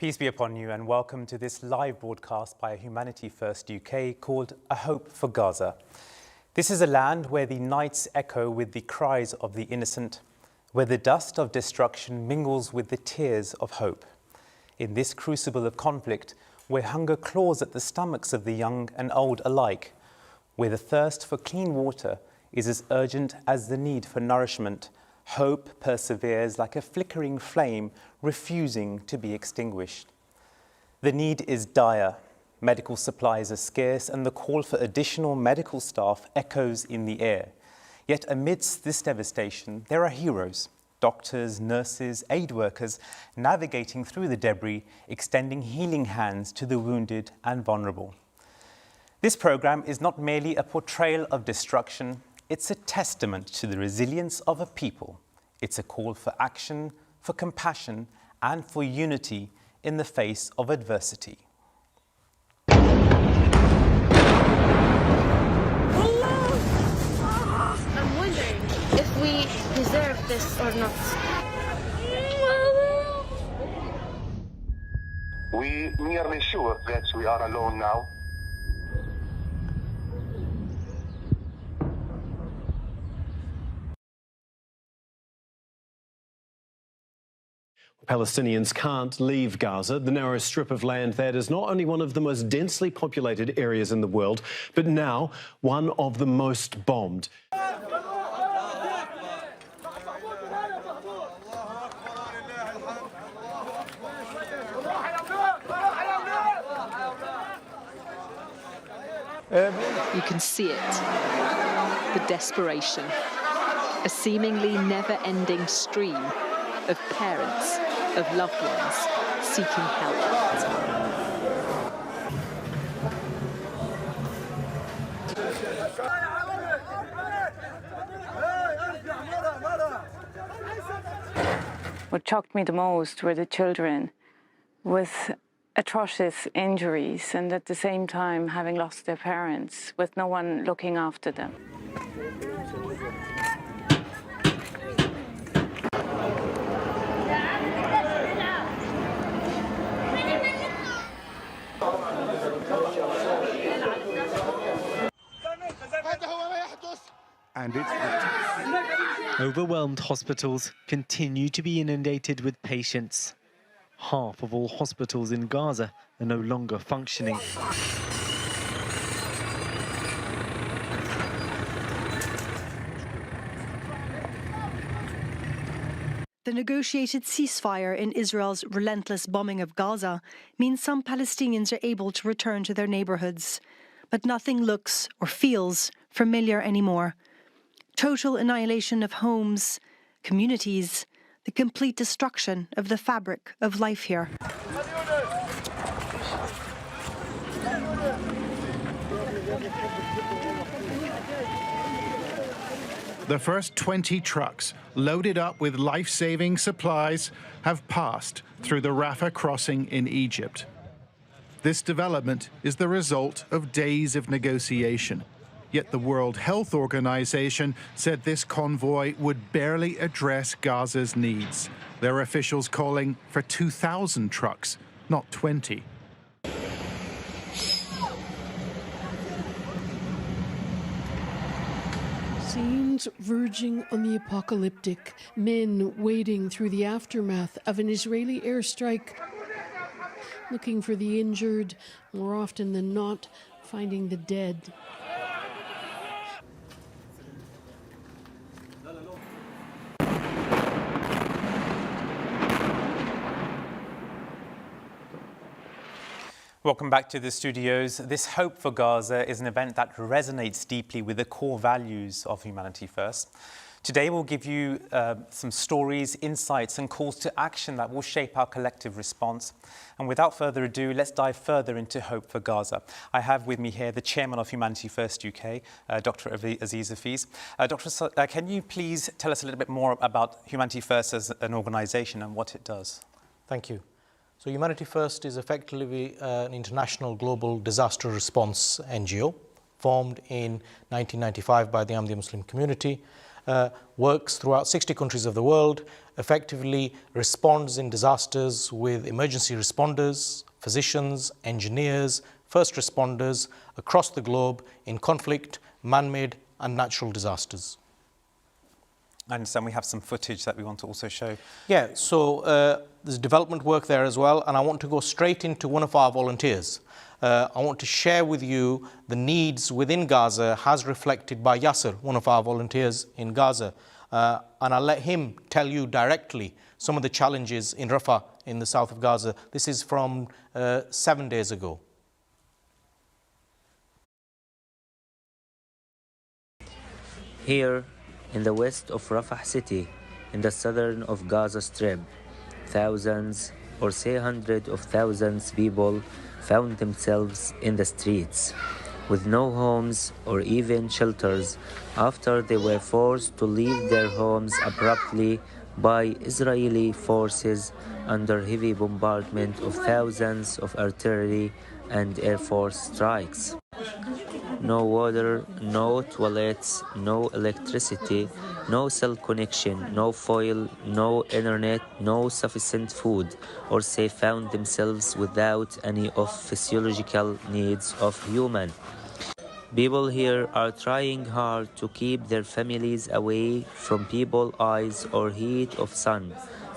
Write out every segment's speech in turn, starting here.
Peace be upon you and welcome to this live broadcast by Humanity First UK called A Hope for Gaza. This is a land where the nights echo with the cries of the innocent, where the dust of destruction mingles with the tears of hope. In this crucible of conflict, where hunger claws at the stomachs of the young and old alike, where the thirst for clean water is as urgent as the need for nourishment, hope perseveres like a flickering flame refusing to be extinguished. The need is dire, medical supplies are scarce, and the call for additional medical staff echoes in the air. Yet amidst this devastation, there are heroes, doctors, nurses, aid workers, navigating through the debris, extending healing hands to the wounded and vulnerable. This programme is not merely a portrayal of destruction, it's a testament to the resilience of a people. It's a call for action, for compassion, and for unity in the face of adversity. I'm wondering if we deserve this or not. We nearly sure that we are alone now. Palestinians can't leave Gaza, the narrow strip of land that is not only one of the most densely populated areas in the world, but now one of the most bombed. You can see it, the desperation, a seemingly never-ending stream of parents, of loved ones seeking help. What shocked me the most were the children with atrocious injuries and at the same time having lost their parents with no one looking after them. And it's overwhelmed hospitals continue to be inundated with patients. Half of all hospitals in Gaza are no longer functioning. The negotiated ceasefire in Israel's relentless bombing of Gaza means some Palestinians are able to return to their neighbourhoods. But nothing looks or feels familiar anymore. Total annihilation of homes, communities, the complete destruction of the fabric of life here. the first 20 trucks loaded up with life-saving supplies have passed through the Rafah crossing in Egypt. This development is the result of days of negotiation. Yet the World Health Organization said this convoy would barely address Gaza's needs. Their officials calling for 2,000 trucks, not 20. Scenes verging on the apocalyptic. Men wading through the aftermath of an Israeli airstrike, looking for the injured, more often than not, finding the dead. Welcome back to the studios. This Hope for Gaza is an event that resonates deeply with the core values of Humanity First. Today we'll give you some stories, insights and calls to action that will shape our collective response. And without further ado, let's dive further into Hope for Gaza. I have with me here the Chairman of Humanity First UK, Dr. Aziz Hafiz. Dr. Can you please tell us a little bit more about Humanity First as an organisation and what it does? Thank you. So Humanity First is effectively an international global disaster response NGO formed in 1995 by the Ahmadiyya Muslim community. works throughout 60 countries of the world, effectively responds in disasters with emergency responders, physicians, engineers, first responders across the globe in conflict, man-made and natural disasters. I understand we have some footage that we want to also show. Yeah, so there's development work there as well, and I want to go straight into one of our volunteers. I want to share with you the needs within Gaza as reflected by Yasser, one of our volunteers in Gaza. And I'll let him tell you directly some of the challenges in Rafah in the south of Gaza. This is from 7 days ago. Here, in the west of Rafah city, in the southern of Gaza Strip, thousands or say hundreds of thousands people found themselves in the streets, with no homes or even shelters after they were forced to leave their homes abruptly by Israeli forces under heavy bombardment of thousands of artillery and Air Force strikes. No water, no toilets, no electricity, no cell connection, no fuel, no internet, no sufficient food, or they found themselves without any of physiological needs of human. People here are trying hard to keep their families away from people's eyes or heat of sun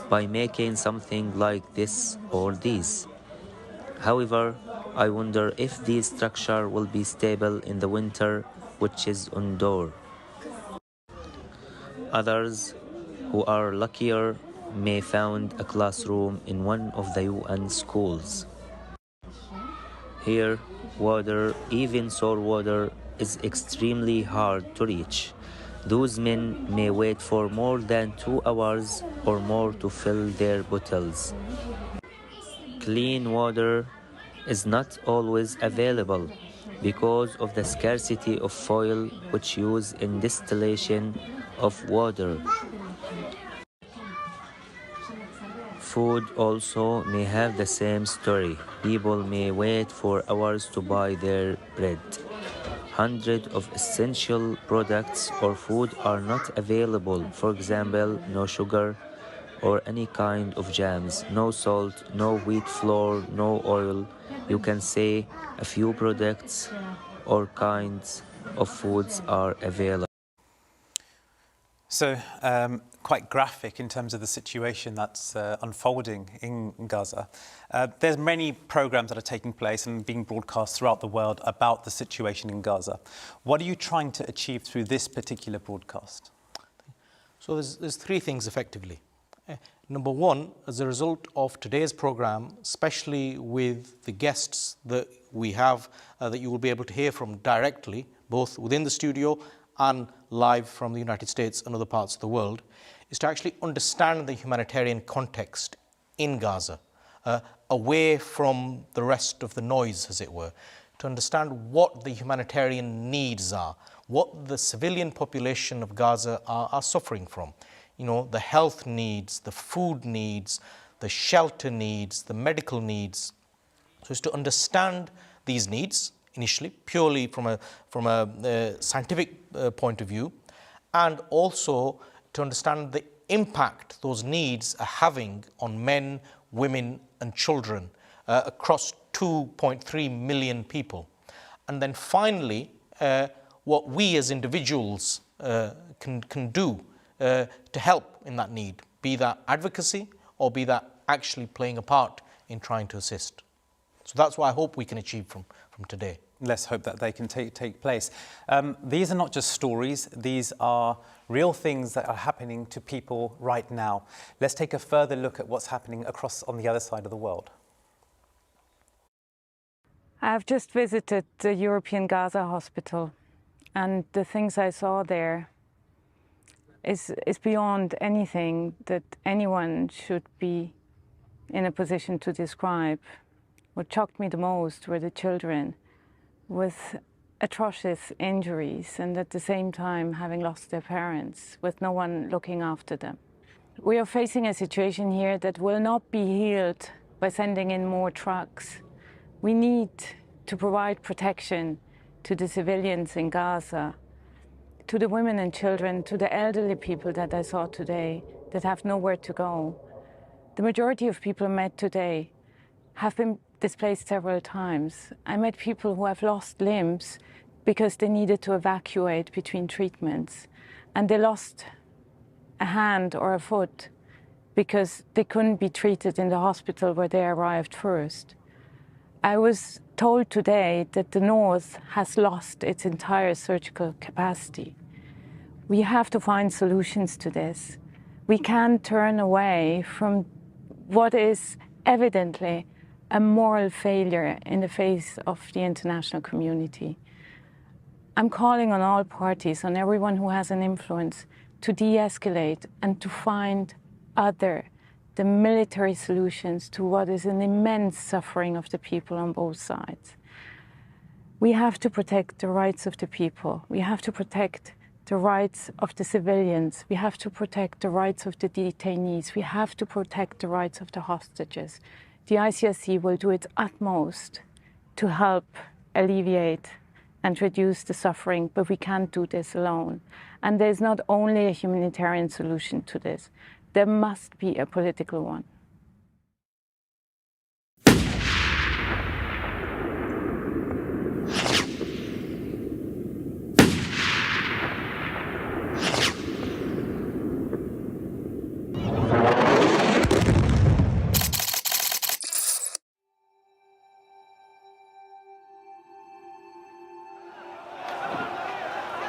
by making something like this or these. However, I wonder if this structure will be stable in the winter, which is indoor. Others, who are luckier, may find a classroom in one of the UN schools. Here, water, even sour water, is extremely hard to reach. Those men may wait for more than 2 hours or more to fill their bottles. Clean water is not always available because of the scarcity of fuel which used in distillation of water. Food also may have the same story. People may wait for hours to buy their bread. Hundreds of essential products or food are not available. For example, no sugar or any kind of jams, no salt, no wheat flour, no oil. You can say a few products or kinds of foods are available. So, quite graphic in terms of the situation that's unfolding in Gaza. There's many programs that are taking place and being broadcast throughout the world about the situation in Gaza. What are you trying to achieve through this particular broadcast? So there's three things effectively. Number one, as a result of today's program, especially with the guests that we have, that you will be able to hear from directly, both within the studio and live from the United States and other parts of the world, is to actually understand the humanitarian context in Gaza, away from the rest of the noise, as it were, to understand what the humanitarian needs are, what the civilian population of Gaza are suffering from. You know, the health needs, the food needs, the shelter needs, the medical needs. So it's to understand these needs initially, purely from a scientific point of view, and also to understand the impact those needs are having on men, women and children across 2.3 million people. And then finally, what we as individuals can do to help in that need, be that advocacy or be that actually playing a part in trying to assist. So that's what I hope we can achieve from today. Let's hope that they can take place. These are not just stories, these are real things that are happening to people right now. Let's take a further look at what's happening across on the other side of the world. I've just visited the European Gaza hospital, and the things I saw there is beyond anything that anyone should be in a position to describe. What shocked me the most were the children with atrocious injuries and at the same time having lost their parents with no one looking after them. We are facing a situation here that will not be healed by sending in more trucks. We need to provide protection to the civilians in Gaza. to the women and children, to the elderly people that I saw today that have nowhere to go. The majority of people I met today have been displaced several times. I met people who have lost limbs because they needed to evacuate between treatments, and they lost a hand or a foot because they couldn't be treated in the hospital where they arrived first. I was told today that the North has lost its entire surgical capacity. We have to find solutions to this. We can't turn away from what is evidently a moral failure in the face of the international community. I'm calling on all parties, on everyone who has an influence, to de-escalate and to find the military solutions to what is an immense suffering of the people on both sides. We have to protect the rights of the people. We have to protect the rights of the civilians. We have to protect the rights of the detainees. We have to protect the rights of the hostages. The ICRC will do its utmost to help alleviate and reduce the suffering, but we can't do this alone. And there's not only a humanitarian solution to this, there must be a political one.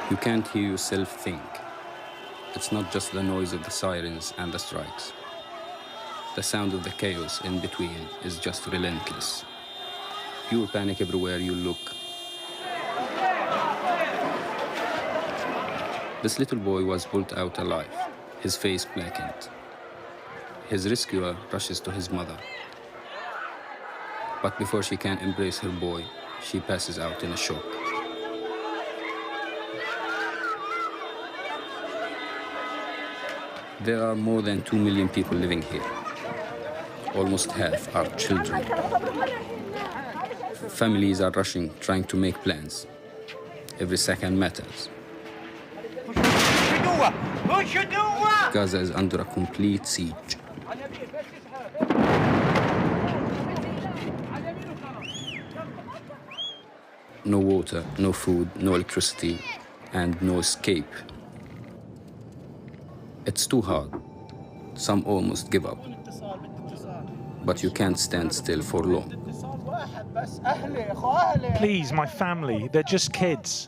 You can't hear yourself think. It's not just the noise of the sirens and the strikes. The sound of the chaos in between is just relentless. Pure panic everywhere you look. This little boy was pulled out alive, his face blackened. His rescuer rushes to his mother. But before she can embrace her boy, she passes out in a shock. There are more than 2 million people living here. Almost half are children. Families are rushing, trying to make plans. Every second matters. Gaza is under a complete siege. No water, no food, no electricity, and no escape. It's too hard. Some almost give up. But you can't stand still for long. Please, my family, they're just kids.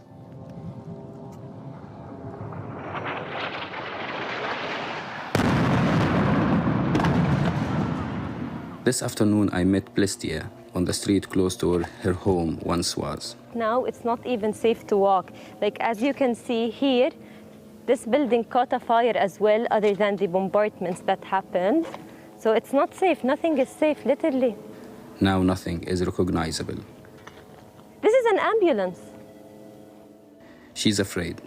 This afternoon, I met Plestia on the street close to where her home once was. Now it's not even safe to walk. Like, as you can see here, this building caught a fire as well, other than the bombardments that happened. So it's not safe. Nothing is safe, literally. Now nothing is recognizable. This is an ambulance. She's afraid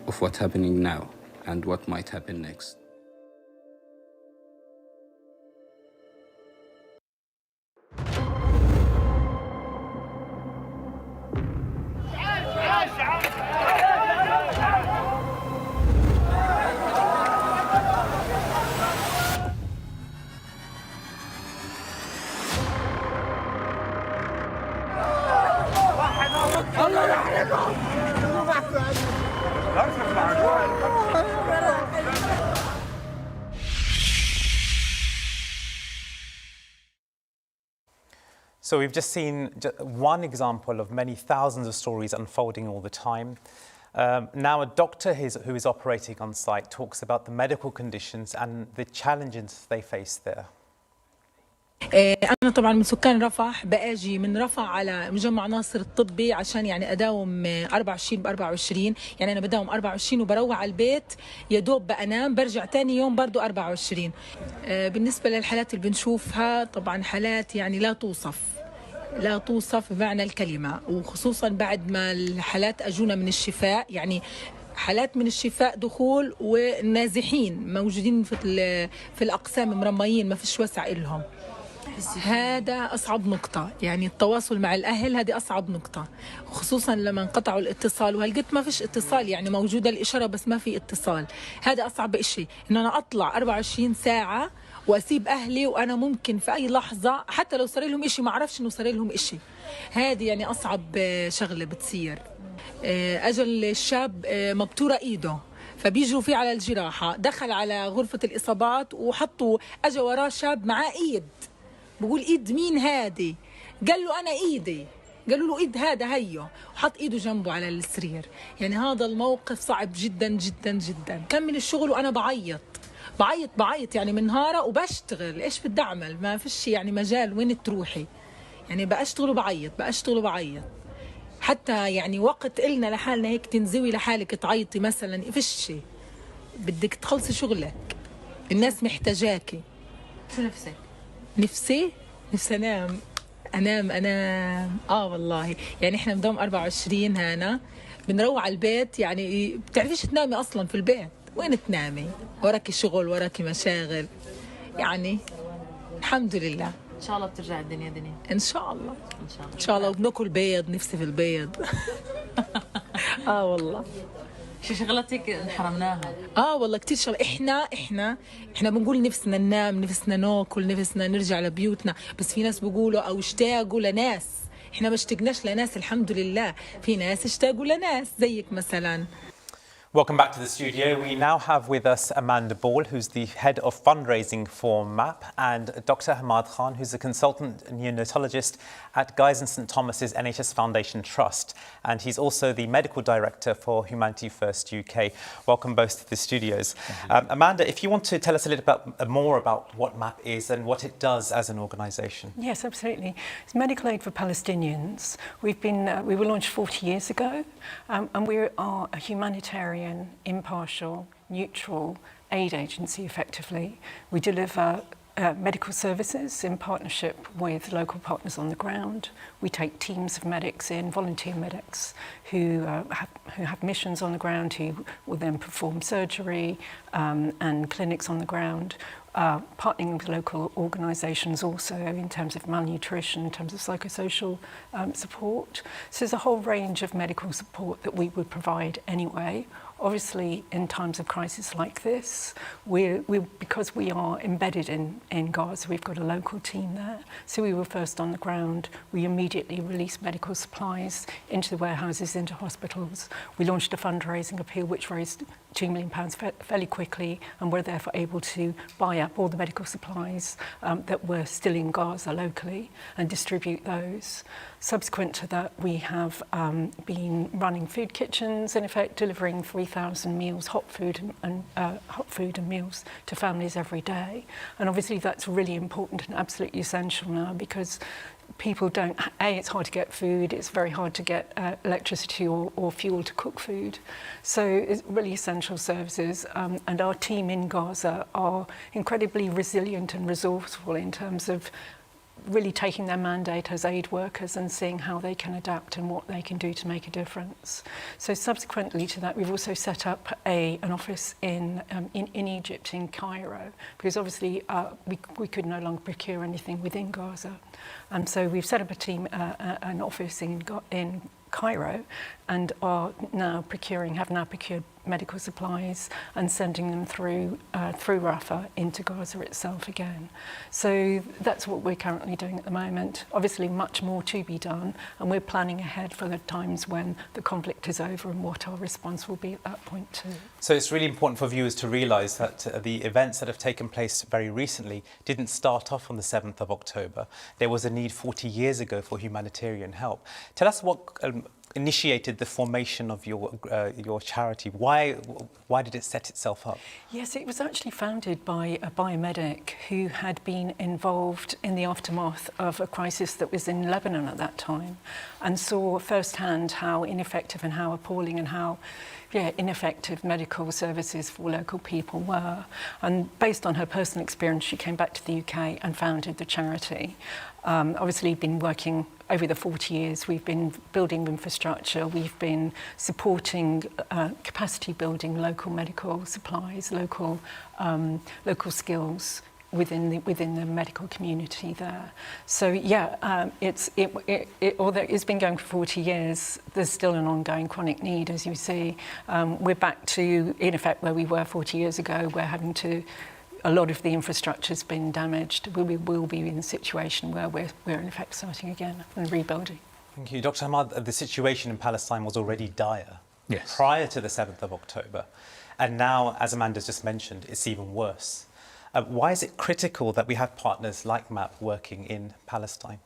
of what's happening now and what might happen next. So we've just seen one example of many thousands of stories unfolding all the time. Now a doctor who is operating on site talks about the medical conditions and the challenges they face there. أنا طبعا من سكان رفح بأجي من رفح على مجمع ناصر الطبي عشان يعني أداوم 24 ب 24 يعني أنا بداوم 24 وبروح على البيت يا دوب بأنام برجع تاني يوم برضو 24. بالنسبة للحالات اللي بنشوفها طبعا حالات يعني لا توصف بمعنى الكلمة، وخصوصا بعد ما الحالات أجونا من الشفاء، يعني حالات من الشفاء دخول ونازحين موجودين في الأقسام مرميين ما فيش وسع إلهم. هذا أصعب نقطة، يعني التواصل مع الأهل هذه أصعب نقطة، خصوصا لما انقطعوا الاتصال، وهالقد ما فيش اتصال، يعني موجودة الإشارة بس ما في اتصال. هذا أصعب إشي، إنه أنا أطلع 24 ساعة وأسيب أهلي، وأنا ممكن في أي لحظة حتى لو صار لهم إشي ما أعرفش إنه صار لهم إشي. هذه يعني أصعب شغلة بتصير. أجل الشاب مبتورة إيده، فبيجروا فيه على الجراحة، دخل على غرفة الإصابات وحطوا، أجا وراه شاب معاه إيد، بقول إيد مين هادي؟ قال له أنا إيدي، قالوا له إيد هذا هيو، وحط إيده جنبه على السرير. يعني هذا الموقف صعب جدا جدا جدا. كمل الشغل وأنا بعيط يعني من نهارة وبشتغل، إيش بدي أعمل؟ ما فيش يعني مجال وين تروحي، يعني بأشتغل وبعيط. حتى يعني وقت إلنا لحالنا هيك تنزوي لحالك تعيطي مثلا فيش، بدك تخلصي شغلك، الناس محتاجاكي. شو نفسك؟ نفسي انام والله، يعني احنا مدام 24 هنا بنروح على البيت، يعني بتعرفيش تنامي اصلا في البيت، وين تنامي؟ وراكي شغل، وراكي مشاغل، يعني الحمد لله. ان شاء الله بترجع الدنيا دنيا. ان شاء الله وبناكل بيض، نفسي في البيض. والله شو شغلتك انحرمناها؟ والله كثير شغله. احنا بنقول نفسنا ننام، نفسنا ناكل، نفسنا نرجع لبيوتنا، بس في ناس بيقولوا او اشتاقوا لناس. احنا ما اشتقناش لناس الحمد لله، في ناس اشتاقوا لناس زيك مثلا. Welcome back to the studio. We now have with us Amanda Ball, who's the head of fundraising for MAP, and Dr. Hammad Khan, who's a consultant neonatologist at Guy's and St Thomas's NHS Foundation Trust, and he's also the medical director for Humanity First UK. Welcome both to the studios. Amanda, if you want to tell us a little bit more about what MAP is and what it does as an organisation. Yes, absolutely. It's medical aid for Palestinians. We were launched 40 years ago, and we are a humanitarian, impartial, neutral aid agency, effectively. We deliver medical services in partnership with local partners on the ground. We take teams of medics in, volunteer medics, who have missions on the ground, who will then perform surgery and clinics on the ground. Partnering with local organisations also in terms of malnutrition, in terms of psychosocial support. So there's a whole range of medical support that we would provide anyway. Obviously, in times of crisis like this, because we are embedded in Gaza, we've got a local team there. So we were first on the ground. We immediately released medical supplies into the warehouses, into hospitals. We launched a fundraising appeal which raised £2 million fairly quickly, and we're therefore able to buy up all the medical supplies that were still in Gaza locally and distribute those. Subsequent to that, we have been running food kitchens, in effect delivering 3,000 meals, hot food and meals to families every day. And obviously that's really important and absolutely essential now, because people don't, it's hard to get food, it's very hard to get electricity or fuel to cook food. So it's really essential services, and our team in Gaza are incredibly resilient and resourceful in terms of really taking their mandate as aid workers and seeing how they can adapt and what they can do to make a difference. So subsequently to that, we've also set up an office in Egypt, in Cairo, because obviously we could no longer procure anything within Gaza. And so we've set up an office in Cairo, and have now procured medical supplies and sending them through Rafah into Gaza itself again. So that's what we're currently doing at the moment. Obviously much more to be done, and we're planning ahead for the times when the conflict is over and what our response will be at that point too. So it's really important for viewers to realise that the events that have taken place very recently didn't start off on the 7th of October. There was a need 40 years ago for humanitarian help. Tell us what initiated the formation of your charity. Why did it set itself up? Yes, it was actually founded by a biomedic who had been involved in the aftermath of a crisis that was in Lebanon at that time, and saw firsthand how ineffective and how appalling and how ineffective medical services for local people were. And based on her personal experience, she came back to the UK and founded the charity. Obviously been working over the 40 years, we've been building infrastructure, we've been supporting capacity building, local medical supplies, local skills within the medical community there. So yeah, although it's been going for 40 years, there's still an ongoing chronic need, as you see. We're back to, in effect, where we were 40 years ago. We're having to, a lot of the infrastructure's been damaged. We will be in a situation where we're in effect starting again and rebuilding. Thank you. Dr. Hammad, the situation in Palestine was already dire prior to the 7th of October. And now, as Amanda's just mentioned, it's even worse. Why is it critical that we have partners like MAP working in Palestine?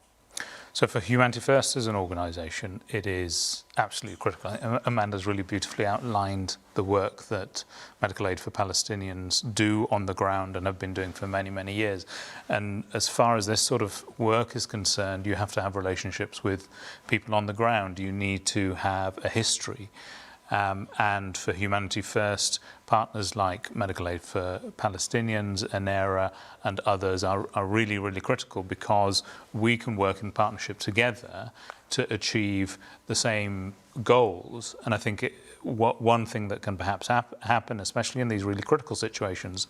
So for Humanity First as an organisation, it is absolutely critical. Amanda's really beautifully outlined the work that Medical Aid for Palestinians do on the ground and have been doing for many, many years. And as far as this sort of work is concerned, you have to have relationships with people on the ground. You need to have a history. And for Humanity First, partners like Medical Aid for Palestinians, Anera and others are really, really critical, because we can work in partnership together to achieve the same goals. And I think one thing that can perhaps happen, especially in these really critical situations,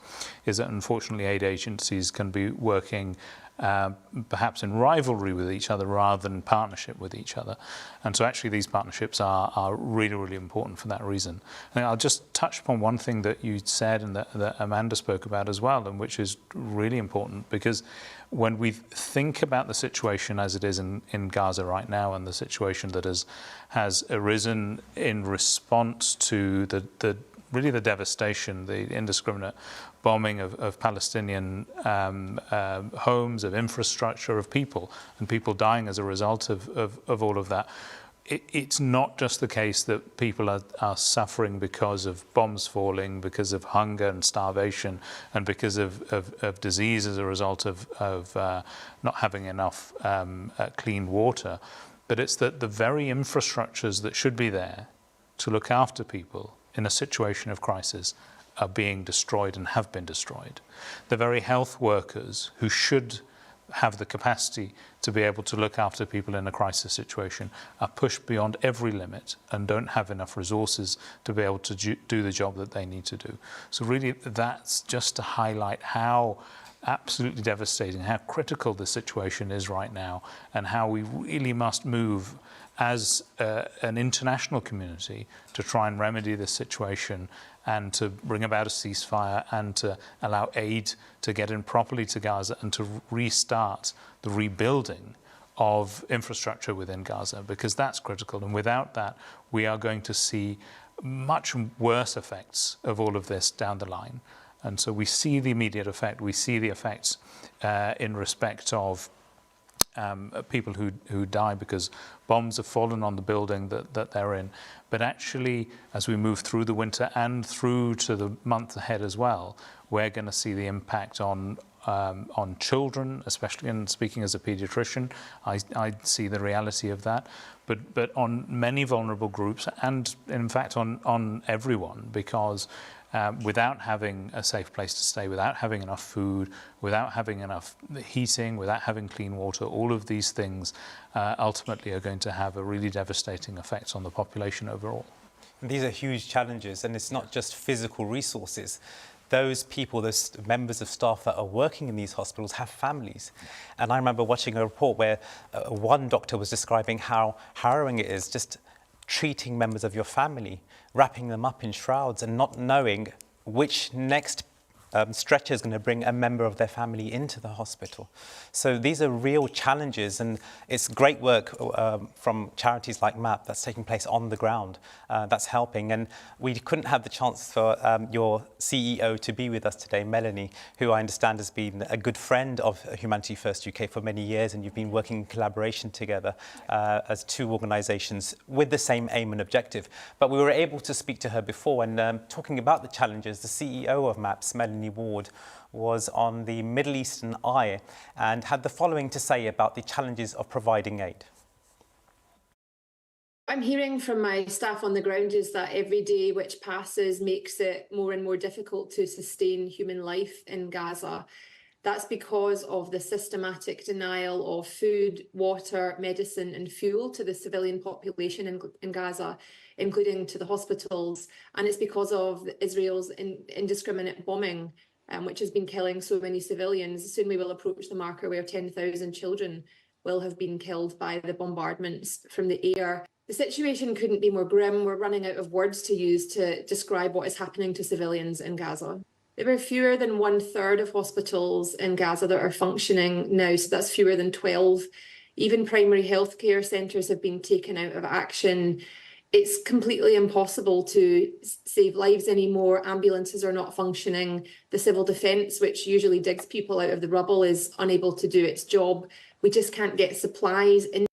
is that unfortunately aid agencies can be working perhaps in rivalry with each other rather than partnership with each other. And so actually these partnerships are really, really important for that reason. And I'll just touch upon one thing that you said and that Amanda spoke about as well, and which is really important, because when we think about the situation as it is in Gaza right now, and the situation that has arisen in response to the devastation, the indiscriminate bombing of Palestinian homes, of infrastructure, of people, and people dying as a result of all of that. It's not just the case that people are suffering because of bombs falling, because of hunger and starvation, and because of disease as a result of not having enough clean water, but it's that the very infrastructures that should be there to look after people in a situation of crisis are being destroyed and have been destroyed. The very health workers who should have the capacity to be able to look after people in a crisis situation are pushed beyond every limit and don't have enough resources to be able to do the job that they need to do. So really, that's just to highlight how absolutely devastating, how critical the situation is right now, and how we really must move as an international community to try and remedy this situation and to bring about a ceasefire and to allow aid to get in properly to Gaza and to restart the rebuilding of infrastructure within Gaza, because that's critical. And without that, we are going to see much worse effects of all of this down the line. And so we see the immediate effect. We see the effects in respect of people who die because bombs have fallen on the building that they're in. But actually, as we move through the winter and through to the month ahead as well, we're going to see the impact on children, especially, and speaking as a paediatrician, I see the reality of that, but on many vulnerable groups, and in fact on everyone, because without having a safe place to stay, without having enough food, without having enough heating, without having clean water, all of these things ultimately are going to have a really devastating effect on the population overall. And these are huge challenges, and it's not just physical resources. Those people, those members of staff that are working in these hospitals have families. And I remember watching a report where one doctor was describing how harrowing it is just treating members of your family, wrapping them up in shrouds and not knowing which next stretcher is going to bring a member of their family into the hospital. So these are real challenges, and it's great work from charities like MAP that's taking place on the ground that's helping. And we couldn't have the chance for your CEO to be with us today, Melanie, who I understand has been a good friend of Humanity First UK for many years, and you've been working in collaboration together as two organisations with the same aim and objective. But we were able to speak to her before, and talking about the challenges, the CEO of MAPS, Melanie Ward, was on the Middle Eastern Eye and had the following to say about the challenges of providing aid. I'm hearing from my staff on the ground is that every day which passes makes it more and more difficult to sustain human life in Gaza. That's because of the systematic denial of food, water, medicine and fuel to the civilian population in Gaza, including to the hospitals. And it's because of Israel's indiscriminate bombing which has been killing so many civilians. Soon we will approach the marker where 10,000 children will have been killed by the bombardments from the air. The situation couldn't be more grim. We're running out of words to use to describe what is happening to civilians in Gaza. There are fewer than 1/3 of hospitals in Gaza that are functioning now, so that's fewer than 12. Even primary healthcare centres have been taken out of action. It's completely impossible to save lives anymore. Ambulances are not functioning. The civil defence, which usually digs people out of the rubble, is unable to do its job. We just can't get supplies in.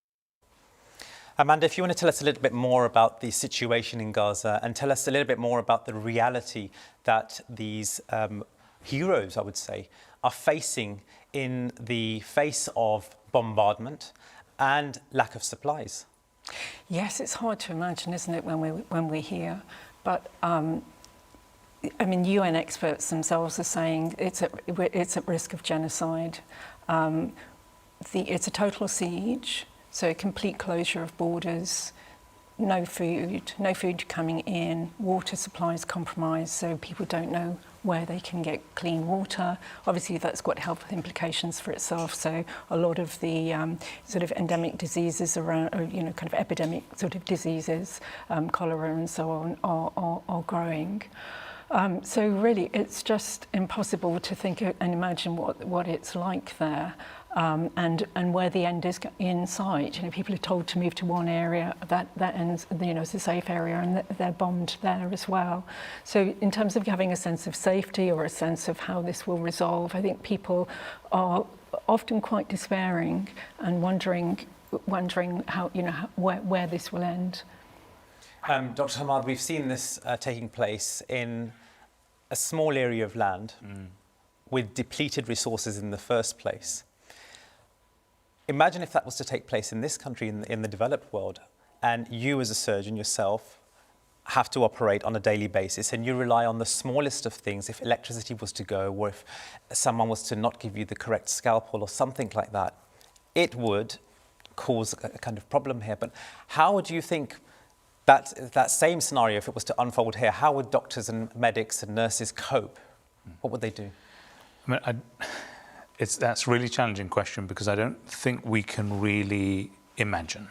Amanda, if you want to tell us a little bit more about the situation in Gaza and tell us a little bit more about the reality that these heroes, I would say, are facing in the face of bombardment and lack of supplies. Yes, it's hard to imagine, isn't it, when we're here? But I mean, UN experts themselves are saying it's at risk of genocide. It's a total siege, so a complete closure of borders, no food coming in, water supplies compromised, so people don't know where they can get clean water. Obviously, that's got health implications for itself. So a lot of the sort of endemic diseases around, kind of epidemic sort of diseases, cholera and so on, are growing. So really, it's just impossible to think and imagine what it's like there. And where the end is in sight. People are told to move to one area, that ends, it's a safe area, and they're bombed there as well. So in terms of having a sense of safety or a sense of how this will resolve, I think people are often quite despairing and wondering how, where this will end. Dr. Hammad, we've seen this taking place in a small area of land with depleted resources in the first place. Imagine if that was to take place in this country, in the developed world, and you as a surgeon yourself have to operate on a daily basis and you rely on the smallest of things. If electricity was to go, or if someone was to not give you the correct scalpel or something like that, it would cause a kind of problem here. But how would you think that same scenario, if it was to unfold here, how would doctors and medics and nurses cope? What would they do? That's a really challenging question because I don't think we can really imagine.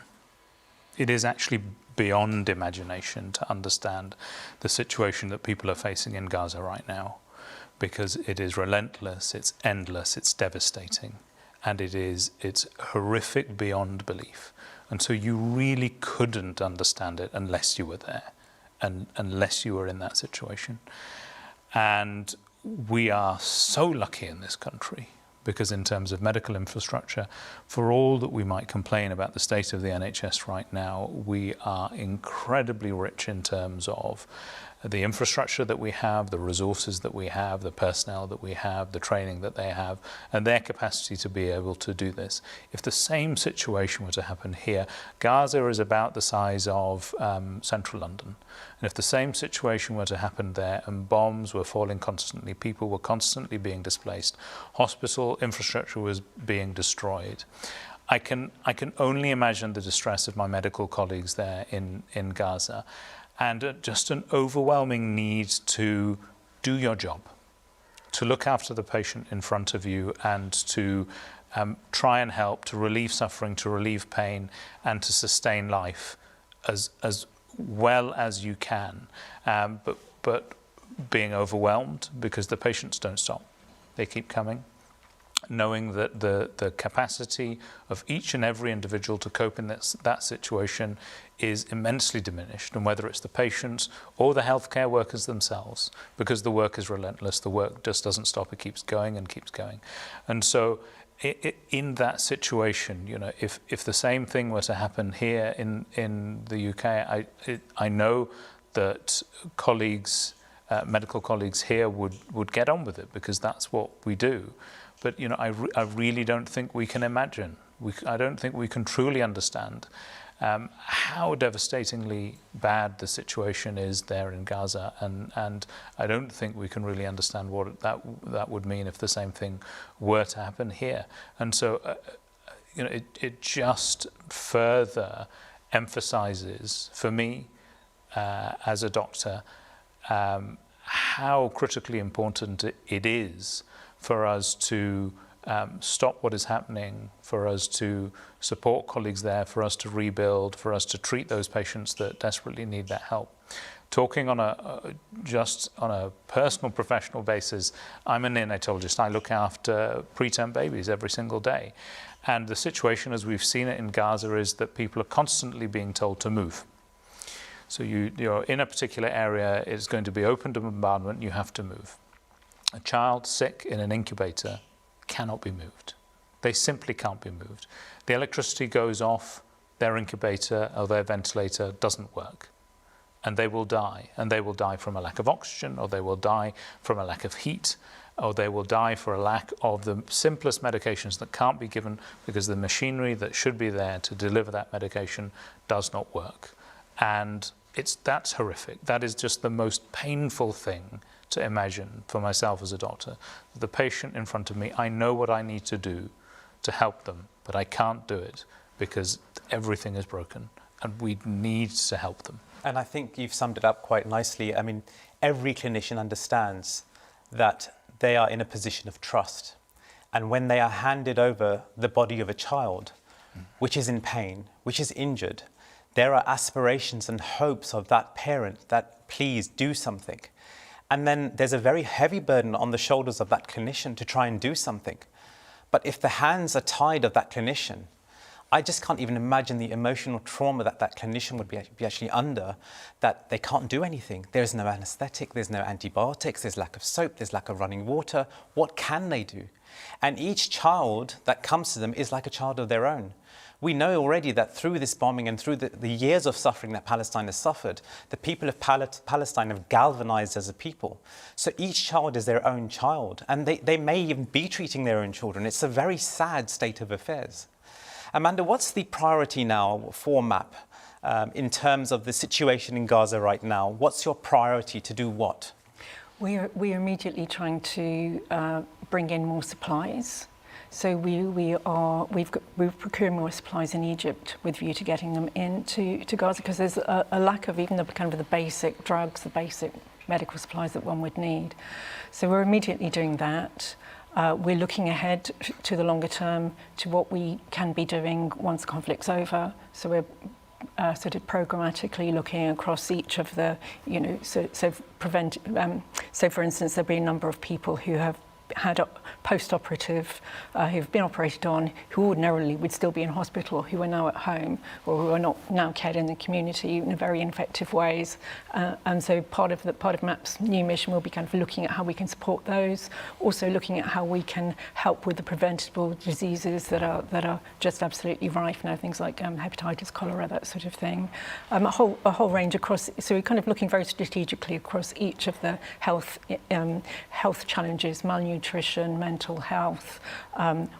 It is actually beyond imagination to understand the situation that people are facing in Gaza right now, because it is relentless, it's endless, it's devastating, and it's horrific beyond belief. And so you really couldn't understand it unless you were there and unless you were in that situation. And we are so lucky in this country, because in terms of medical infrastructure, for all that we might complain about the state of the NHS right now, we are incredibly rich in terms of the infrastructure that we have, the resources that we have, the personnel that we have, the training that they have, and their capacity to be able to do this. If the same situation were to happen here, Gaza is about the size of central London. And if the same situation were to happen there and bombs were falling constantly, people were constantly being displaced, hospital infrastructure was being destroyed, I can only imagine the distress of my medical colleagues there in Gaza, and just an overwhelming need to do your job, to look after the patient in front of you and to try and help, to relieve suffering, to relieve pain, and to sustain life as well as you can, but being overwhelmed because the patients don't stop. They keep coming, knowing that the capacity of each and every individual to cope in that situation is immensely diminished, and whether it's the patients or the healthcare workers themselves, because the work is relentless, the work just doesn't stop, it keeps going and keeps going. And so in that situation, if the same thing were to happen here in the UK, I know that colleagues, medical colleagues here would get on with it, because that's what we do. But I really don't think we can imagine. I don't think we can truly understand how devastatingly bad the situation is there in Gaza, and I don't think we can really understand what that would mean if the same thing were to happen here. And so, it just further emphasizes for me as a doctor how critically important it is for us to stop what is happening, for us to support colleagues there, for us to rebuild, for us to treat those patients that desperately need that help. Talking on just on a personal, professional basis, I'm a neonatologist. I look after preterm babies every single day. And the situation as we've seen it in Gaza is that people are constantly being told to move. So you're in a particular area, it's going to be open to bombardment, you have to move. A child sick in an incubator cannot be moved. They simply can't be moved. The electricity goes off, their incubator or their ventilator doesn't work. And they will die. And they will die from a lack of oxygen, or they will die from a lack of heat, or they will die for a lack of the simplest medications that can't be given because the machinery that should be there to deliver that medication does not work. And that's horrific. That is just the most painful thing to imagine for myself as a doctor. The patient in front of me, I know what I need to do to help them, but I can't do it because everything is broken and we need to help them. And I think you've summed it up quite nicely. I mean, every clinician understands that they are in a position of trust. And when they are handed over the body of a child, which is in pain, which is injured, there are aspirations and hopes of that parent that please do something. And then there's a very heavy burden on the shoulders of that clinician to try and do something. But if the hands are tied of that clinician, I just can't even imagine the emotional trauma that that clinician would be actually under, that they can't do anything. There's no anesthetic, there's no antibiotics, there's lack of soap, there's lack of running water. What can they do? And each child that comes to them is like a child of their own. We know already that through this bombing and through the years of suffering that Palestine has suffered, the people of Palestine have galvanized as a people. So each child is their own child, and they may even be treating their own children. It's a very sad state of affairs. Amanda, what's the priority now for MAP in terms of the situation in Gaza right now? What's your priority to do what? We are immediately trying to bring in more supplies. So we've procured more supplies in Egypt with view to getting them into Gaza, because there's a lack of even the kind of the basic drugs, the basic medical supplies that one would need. So we're immediately doing that. We're looking ahead to the longer term, to what we can be doing once the conflict's over. So we're sort of programmatically looking across each of the, so for instance, there'll be a number of people who have had post-operative, who've been operated on, who ordinarily would still be in hospital, who are now at home, or who are not now cared in the community in very ineffective ways. And so part of MAP's new mission will be kind of looking at how we can support those, also looking at how we can help with the preventable diseases that are just absolutely rife now, things like hepatitis, cholera, that sort of thing. A whole range across. So we're kind of looking very strategically across each of the health challenges, malnutrition, mental health,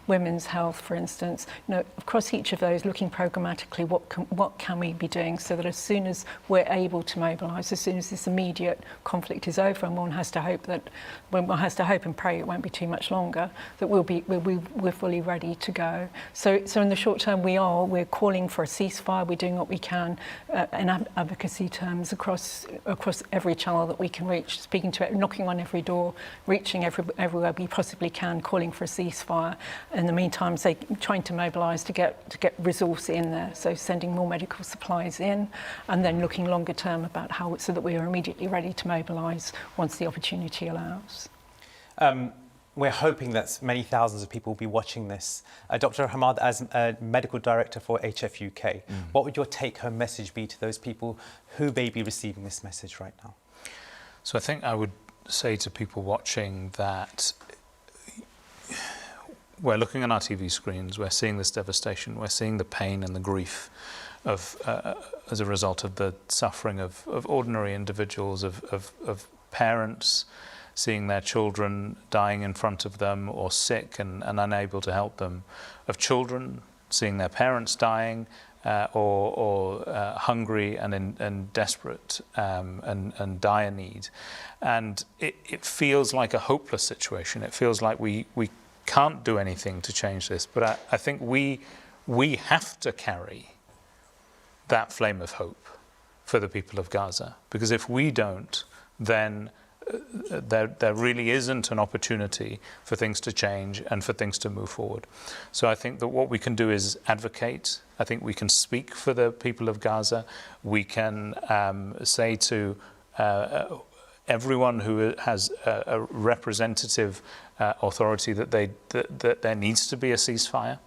women's health, for instance. Across each of those, looking programmatically, what can we be doing so that as soon as we're able to mobilise, as soon as this immediate conflict is over, and one has to hope and pray it won't be too much longer, that we're fully ready to go. So in the short term, we're calling for a ceasefire. We're doing what we can in advocacy terms across every channel that we can reach, speaking to it, knocking on every door, reaching everywhere we possibly can, calling for a ceasefire. In the meantime, trying to mobilise to get resource in there, so sending more medical supplies in, and then looking longer term about how, so that we are immediately ready to mobilise once the opportunity allows. We're hoping that many thousands of people will be watching this. Dr. Hammad, as Medical Director for HF UK, what would your take-home message be to those people who may be receiving this message right now? So I think I would say to people watching that we're looking on our TV screens, we're seeing this devastation, we're seeing the pain and the grief of as a result of the suffering of ordinary individuals, of parents seeing their children dying in front of them or sick and unable to help them, of children seeing their parents dying or hungry and in desperate and dire need. And it feels like a hopeless situation. It feels like we can't do anything to change this. But I think we have to carry that flame of hope for the people of Gaza. Because if we don't, then there really isn't an opportunity for things to change and for things to move forward. So I think that what we can do is advocate. I think we can speak for the people of Gaza. We can say to everyone who has a representative authority that there needs to be a ceasefire,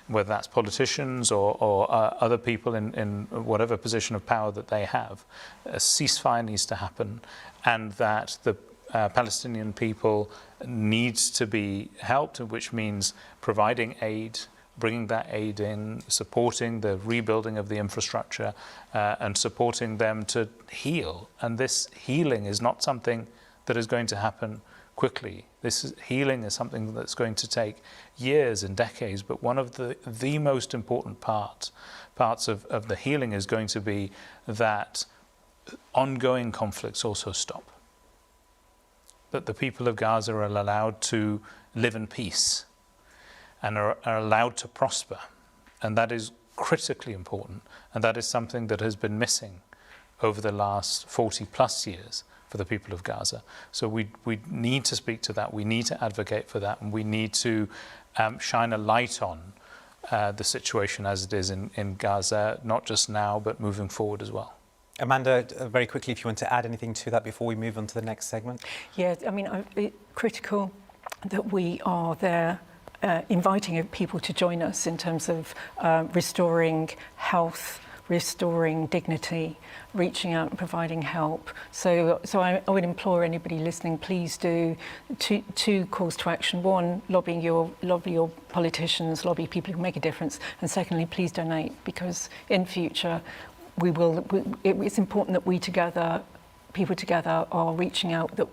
whether that's politicians or other people in whatever position of power that they have. A ceasefire needs to happen, and that the Palestinian people needs to be helped, which means providing aid, bringing that aid in, supporting the rebuilding of the infrastructure, and supporting them to heal. And this healing is not something that is going to happen quickly. Healing is something that's going to take years and decades, but one of the most important parts of the healing is going to be that ongoing conflicts also stop. That the people of Gaza are allowed to live in peace and are allowed to prosper. And that is critically important. And that is something that has been missing over the last 40 plus years for the people of Gaza. So we need to speak to that, we need to advocate for that, and we need to shine a light on the situation as it is in Gaza, not just now, but moving forward as well. Amanda, very quickly, if you want to add anything to that before we move on to the next segment. Yeah, I mean, it's critical that we are there inviting people to join us in terms of restoring health, restoring dignity, reaching out and providing help. So I would implore anybody listening, please do two calls to action. One, lobby your politicians, lobby people who make a difference. And secondly, please donate, because in future, it's important that people together are reaching out, that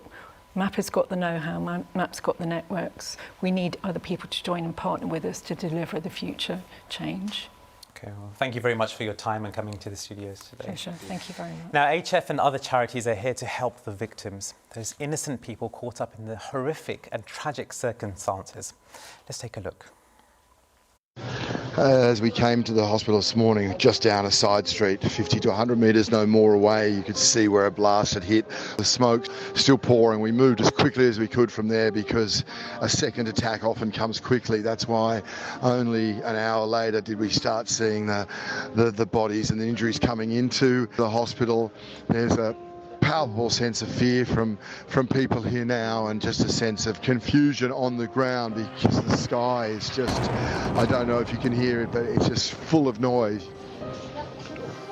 MAP has got the know-how, MAP's got the networks. We need other people to join and partner with us to deliver the future change. Okay, well, thank you very much for your time and coming to the studios today. Pleasure. Thank you very much. Now, HF and other charities are here to help the victims, those innocent people caught up in the horrific and tragic circumstances. Let's take a look. As we came to the hospital this morning, just down a side street, 50 to 100 metres, no more away, you could see where a blast had hit. The smoke still pouring. We moved as quickly as we could from there, because a second attack often comes quickly. That's why only an hour later did we start seeing the bodies and the injuries coming into the hospital. There's a palpable sense of fear from people here now, and just a sense of confusion on the ground, because the sky is just, I don't know if you can hear it, but it's just full of noise.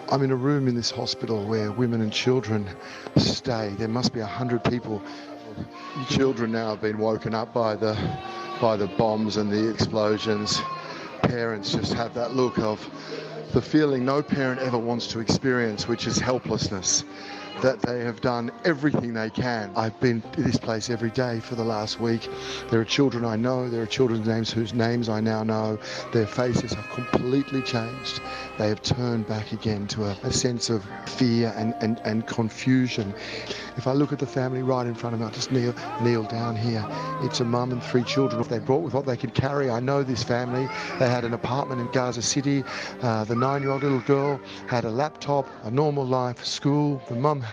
I'm in a room in this hospital where women and children stay. There must be 100 people. Children now have been woken up by the bombs and the explosions. Parents just have that look of the feeling no parent ever wants to experience, which is helplessness. That they have done everything they can. I've been to this place every day for the last week. There are children I know, there are children's names whose names I now know. Their faces have completely changed. They have turned back again to a sense of fear and confusion. If I look at the family right in front of me, I'll just kneel down here. It's a mum and 3 children. If they brought with what they could carry, I know this family. They had an apartment in Gaza City. The 9-year-old little girl had a laptop, a normal life, school. The mum,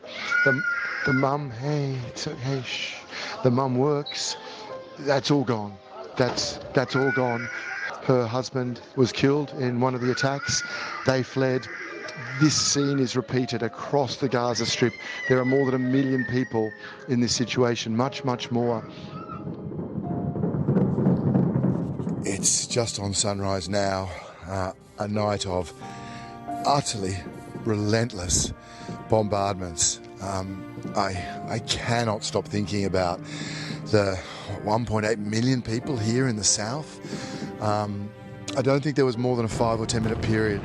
the mum works. That's all gone. That's all gone. Her husband was killed in one of the attacks. They fled. This scene is repeated across the Gaza Strip. There are more than 1 million people in this situation, much, much more. It's just on sunrise now, a night of utterly relentless bombardments. I cannot stop thinking about the 1.8 million people here in the south. I don't think there was more than a 5 or 10 minute period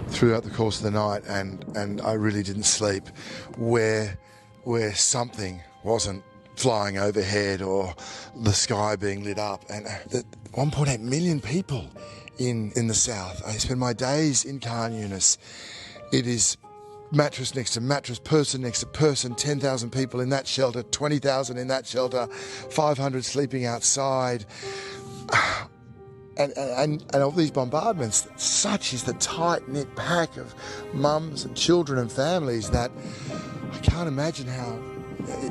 throughout the course of the night, and I really didn't sleep, where something wasn't flying overhead or the sky being lit up. And the 1.8 million people in the south. I spend my days in Khan Yunis. It is mattress next to mattress, person next to person, 10,000 people in that shelter, 20,000 in that shelter, 500 sleeping outside. And of these bombardments, such is the tight-knit pack of mums and children and families that I can't imagine how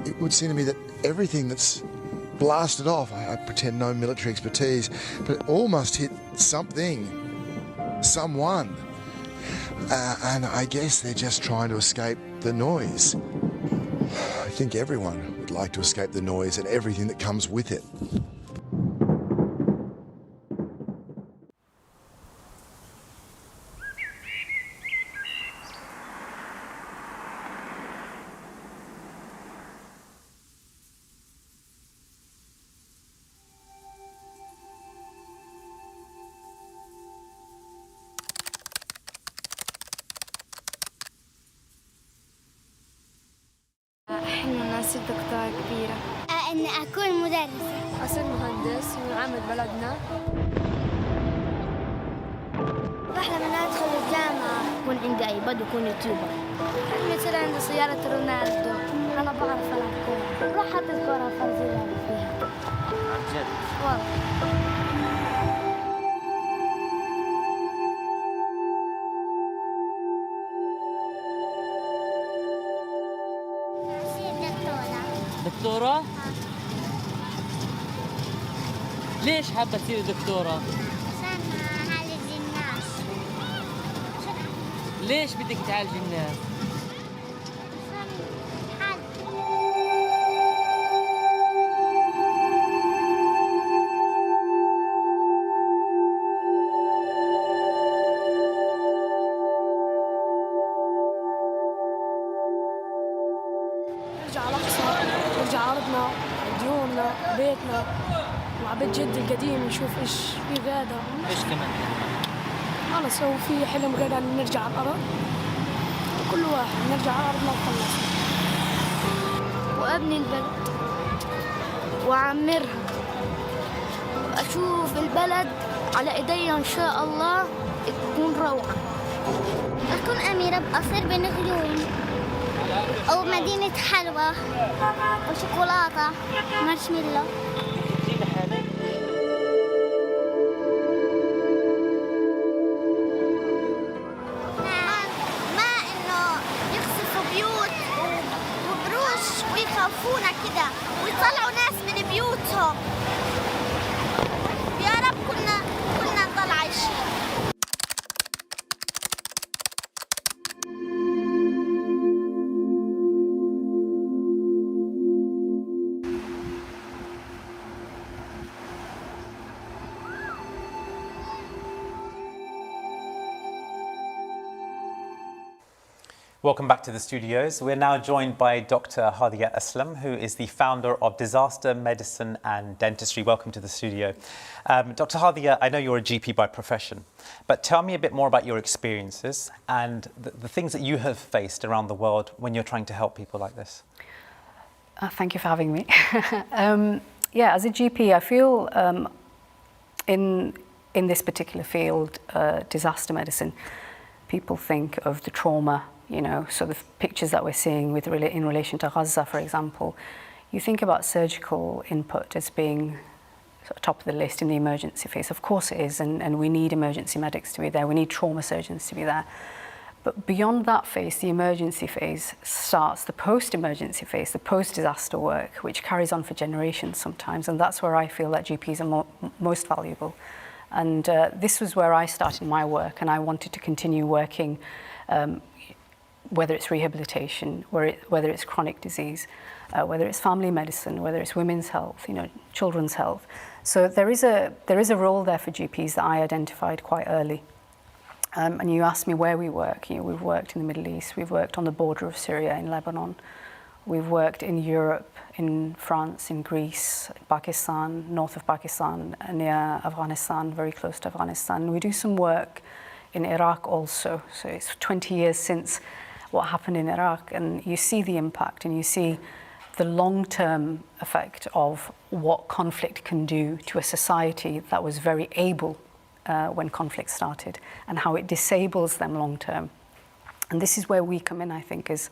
it would seem to me that everything that's blasted off, I pretend no military expertise, but it all must hit something, someone. And I guess they're just trying to escape the noise. I think everyone would like to escape the noise and everything that comes with it. حلم أصير دكتورة كبيرة. إني أكون مدرسة. أصير مهندس ونعمل بلدنا. بحلم إني أدخل الجامعة. يكون عندي أيباد ويكون يوتيوبر. حلمي يصير عندي سيارة رونالدو. أنا بعرف ألعب كورة. روح حط الكورة فرزي ألعب فيها. عن جد؟ والله. دكتورة؟ ليش حابة تصيري دكتورة؟ عشان أعالج الناس. ليش بدك تعالجي الناس؟ نرجع الأقصى، نرجع أرضنا، ديوننا، بيتنا، مع بيت جدي القديم نشوف إيش في غادة. إيش كمان؟ خلص هو في حلم غير أن نرجع على الأرض. كل واحد نرجع على أرضنا وخلص. وأبني البلد وأعمرها وأشوف البلد على إيدي إن شاء الله تكون روعة. أكون أميرة بأصير بين غيوم أو مدينة حلوى وشوكولاتة مارشميلو. ما إنه يقصفوا بيوت وبروش ويخافونا كده ويطلعوا ناس من بيوتهم. يا رب كلنا نضل عايشين. Welcome back to the studios. We're now joined by Dr. Hadia Aslam, who is the founder of Disaster Medicine and Dentistry. Welcome to the studio. Dr. Hadia, I know you're a GP by profession, but tell me a bit more about your experiences and the things that you have faced around the world when you're trying to help people like this. Thank you for having me. Yeah, as a GP, I feel in this particular field, disaster medicine, people think of the trauma. You know, so the pictures that we're seeing in relation to Gaza, for example, you think about surgical input as being sort of top of the list in the emergency phase. Of course it is, and we need emergency medics to be there. We need trauma surgeons to be there. But beyond that phase, the emergency phase starts, the post-emergency phase, the post-disaster work, which carries on for generations sometimes, and that's where I feel that GPs are most valuable. And this was where I started my work, and I wanted to continue working whether it's rehabilitation, whether it's chronic disease, whether it's family medicine, whether it's women's health, you know, children's health. So there is a role there for GPs that I identified quite early. And you asked me where we work. You know, we've worked in the Middle East, we've worked on the border of Syria in Lebanon, we've worked in Europe, in France, in Greece, Pakistan, north of Pakistan, near Afghanistan, very close to Afghanistan. We do some work in Iraq also. So it's 20 years since what happened in Iraq, and you see the impact and you see the long-term effect of what conflict can do to a society that was very able when conflict started, and how it disables them long-term. And this is where we come in, I think, as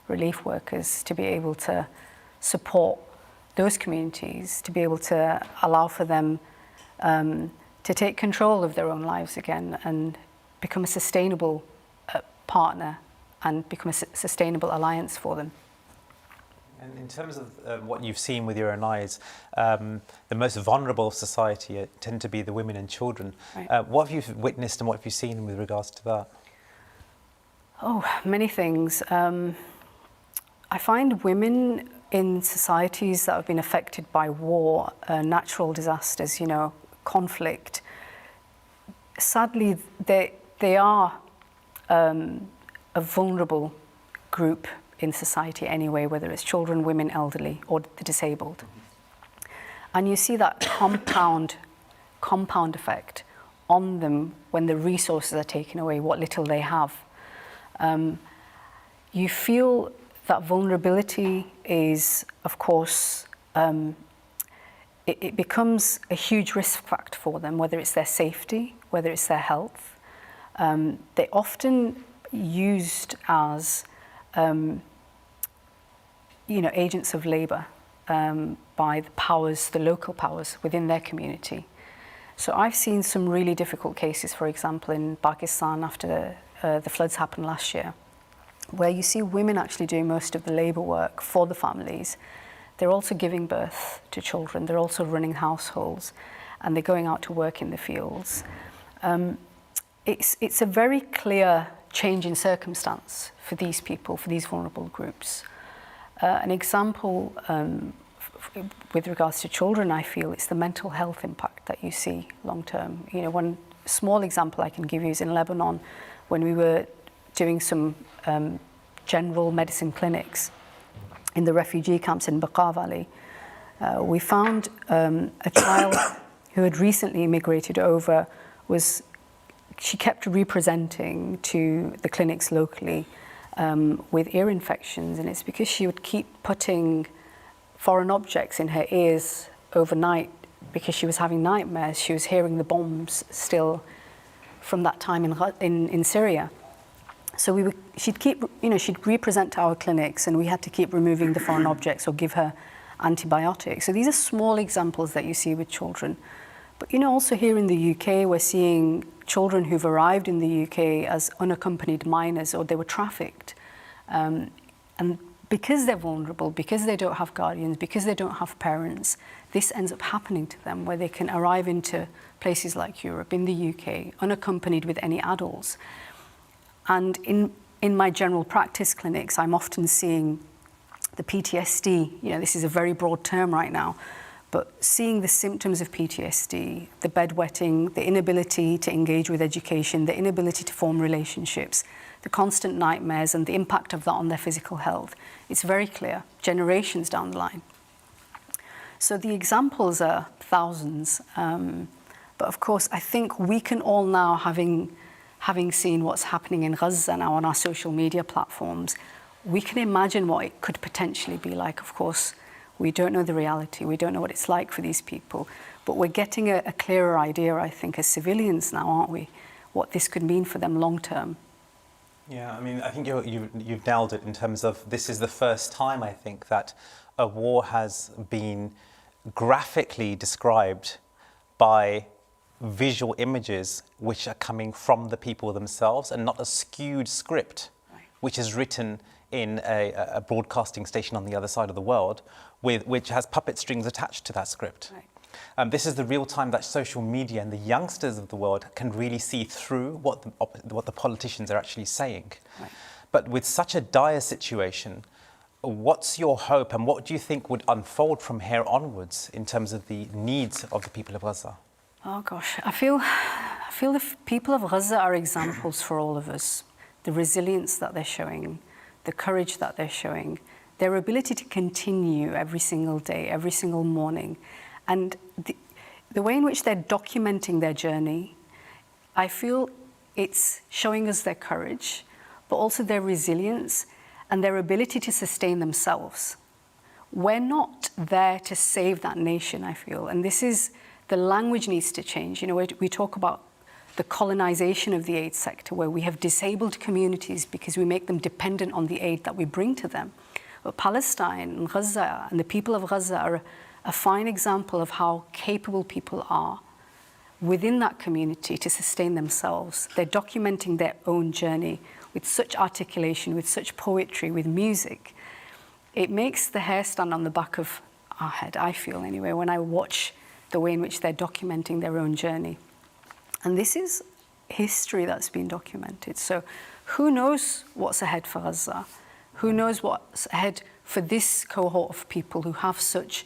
relief workers, to be able to support those communities, to be able to allow for them to take control of their own lives again and become a sustainable partner and become a sustainable alliance for them. And in terms of what you've seen with your own eyes, the most vulnerable of society tend to be the women and children. Right. What have you witnessed and what have you seen with regards to that? Oh, many things. I find women in societies that have been affected by war, natural disasters, conflict, sadly, they are a vulnerable group in society anyway, whether it's children, women, elderly, or the disabled. And you see that compound effect on them when the resources are taken away, what little they have. You feel that vulnerability is, of course, it becomes a huge risk factor for them, whether it's their safety, whether it's their health. They're often used as agents of labor by the powers, the local powers within their community. So I've seen some really difficult cases, for example, in Pakistan after the floods happened last year, where you see women actually doing most of the labor work for the families. They're also giving birth to children, they're also running households, and they're going out to work in the fields. It's a very clear change in circumstance for these people, for these vulnerable groups. An example with regards to children, I feel it's the mental health impact that you see long term. One small example I can give you is in Lebanon, when we were doing some general medicine clinics in the refugee camps in Beqa Valley. We found a child who had recently immigrated over. She kept representing to the clinics locally with ear infections, and it's because she would keep putting foreign objects in her ears overnight because she was having nightmares. She was hearing the bombs still from that time in Syria. So she'd represent to our clinics, and we had to keep removing the foreign objects or give her antibiotics. So these are small examples that you see with children. But also here in the UK, we're seeing children who've arrived in the UK as unaccompanied minors, or they were trafficked. And because they're vulnerable, because they don't have guardians, because they don't have parents, this ends up happening to them, where they can arrive into places like Europe, in the UK, unaccompanied with any adults. And in my general practice clinics, I'm often seeing the PTSD. This is a very broad term right now, but seeing the symptoms of PTSD, the bedwetting, the inability to engage with education, the inability to form relationships, the constant nightmares, and the impact of that on their physical health, it's very clear, generations down the line. So the examples are thousands, but of course, I think we can all now, having seen what's happening in Gaza now on our social media platforms, we can imagine what it could potentially be like. Of course, we don't know the reality, we don't know what it's like for these people, but we're getting a clearer idea, I think, as civilians now, aren't we, what this could mean for them long term. Yeah, I think you've nailed it in terms of this is the first time, I think, that a war has been graphically described by visual images which are coming from the people themselves, and not a skewed script, right, which is written in a broadcasting station on the other side of the world, which has puppet strings attached to that script. Right. This is the real time that social media and the youngsters of the world can really see through what the politicians are actually saying. Right. But with such a dire situation, what's your hope, and what do you think would unfold from here onwards in terms of the needs of the people of Gaza? Oh gosh, I feel the people of Gaza are examples for all of us. The resilience that they're showing, the courage that they're showing, their ability to continue every single day, every single morning, and the way in which they're documenting their journey. I feel it's showing us their courage, but also their resilience and their ability to sustain themselves. We're not there to save that nation, I feel, and the language needs to change. We talk about the colonization of the aid sector, where we have disabled communities because we make them dependent on the aid that we bring to them. But Palestine and Gaza and the people of Gaza are a fine example of how capable people are within that community to sustain themselves. They're documenting their own journey with such articulation, with such poetry, with music. it makes the hair stand on the back of our head, I feel anyway, when I watch the way in which they're documenting their own journey. And this is history that's been documented. So who knows what's ahead for Gaza? Who knows what's ahead for this cohort of people who have such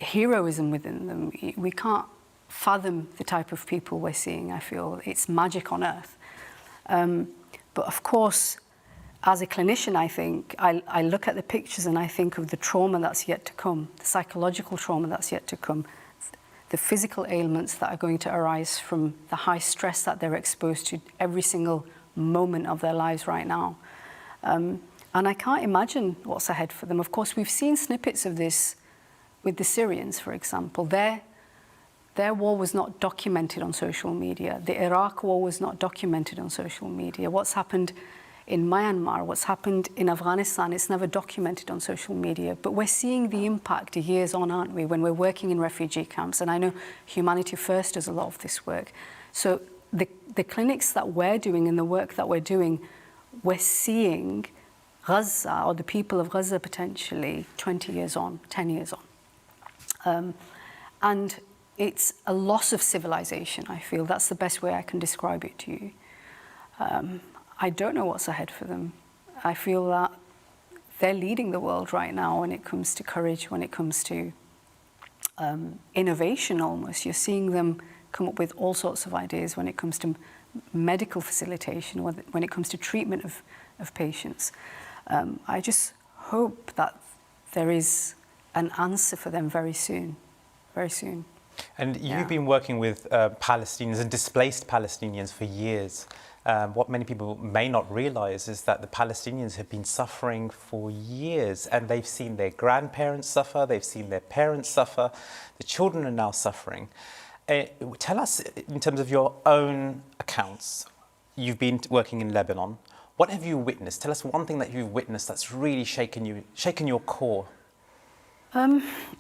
heroism within them? We can't fathom the type of people we're seeing, I feel. It's magic on earth. But of course, as a clinician, I think, I look at the pictures and I think of the trauma that's yet to come, the psychological trauma that's yet to come, the physical ailments that are going to arise from the high stress that they're exposed to every single moment of their lives right now. And I can't imagine what's ahead for them. Of course, we've seen snippets of this with the Syrians, for example. Their war was not documented on social media. The Iraq war was not documented on social media. What's happened in Myanmar, what's happened in Afghanistan, it's never documented on social media. But we're seeing the impact years on, aren't we, when we're working in refugee camps. And I know Humanity First does a lot of this work. So the clinics that we're doing and the work that we're doing, we're seeing Gaza, or the people of Gaza potentially 20 years on, 10 years on. And it's a loss of civilization, I feel. That's the best way I can describe it to you. I don't know what's ahead for them. I feel that they're leading the world right now when it comes to courage, when it comes to innovation almost. You're seeing them come up with all sorts of ideas when it comes to medical facilitation, when it comes to treatment of patients. I just hope that there is an answer for them very soon, very soon. And you've been working with Palestinians and displaced Palestinians for years. What many people may not realize is that the Palestinians have been suffering for years, and they've seen their grandparents suffer, they've seen their parents suffer, the children are now suffering. Tell us, in terms of your own accounts, you've been working in Lebanon. What have you witnessed? Tell us one thing that you've witnessed that's really shaken your core.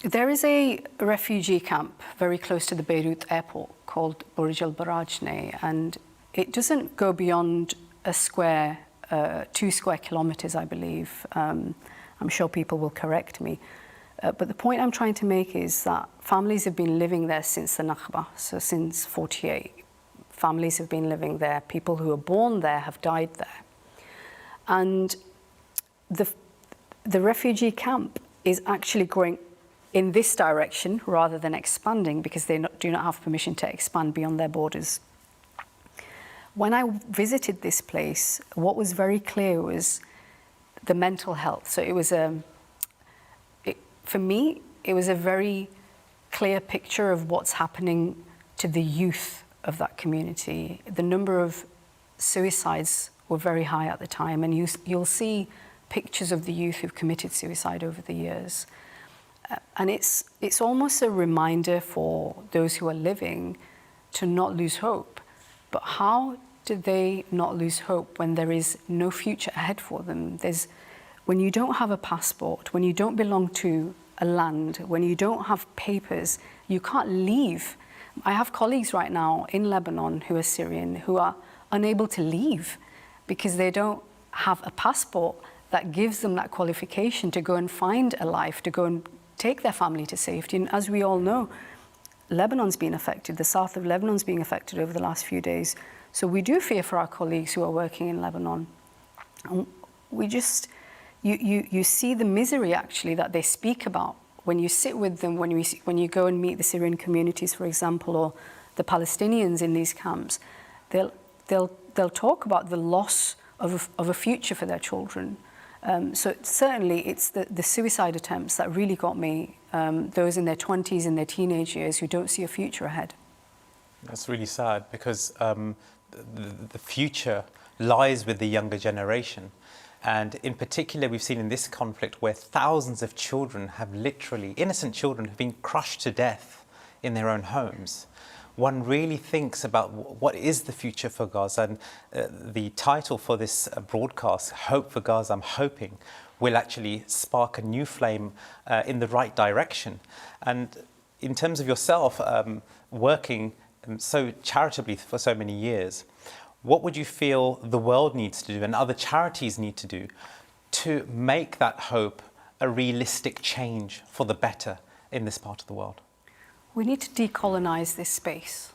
There is a refugee camp very close to the Beirut airport called Burj al-Barajne, and it doesn't go beyond a square, 2 square kilometers, I believe. I'm sure people will correct me. But the point I'm trying to make is that families have been living there since the Nakba, so since 48. Families have been living there. People who were born there have died there. And the refugee camp is actually growing in this direction rather than expanding, because they do not have permission to expand beyond their borders. When I visited this place, what was very clear was the mental health. So it was for me, it was a very clear picture of what's happening to the youth of that community. The number of suicides were very high at the time, and you'll see pictures of the youth who've committed suicide over the years. And it's almost a reminder for those who are living to not lose hope. But how do they not lose hope when there is no future ahead for them? When you don't have a passport, when you don't belong to a land, when you don't have papers, you can't leave. I have colleagues right now in Lebanon who are Syrian who are unable to leave because they don't have a passport that gives them that qualification to go and find a life, to go and take their family to safety. And as we all know, Lebanon's been affected, the south of Lebanon's being affected over the last few days. So we do fear for our colleagues who are working in Lebanon. And we just, you see the misery actually that they speak about when you sit with them, when you go and meet the Syrian communities, for example, or the Palestinians in these camps. They'll talk about the loss of a future for their children. So certainly it's the suicide attempts that really got me, those in their 20s and their teenage years who don't see a future ahead. That's really sad, because the future lies with the younger generation. And in particular, we've seen in this conflict where thousands of children have literally, innocent children, have been crushed to death in their own homes. One really thinks about what is the future for Gaza, and the title for this broadcast, Hope for Gaza, I'm hoping, will actually spark a new flame in the right direction. And in terms of yourself working so charitably for so many years, what would you feel the world needs to do and other charities need to do to make that hope a realistic change for the better in this part of the world? We need to decolonize this space.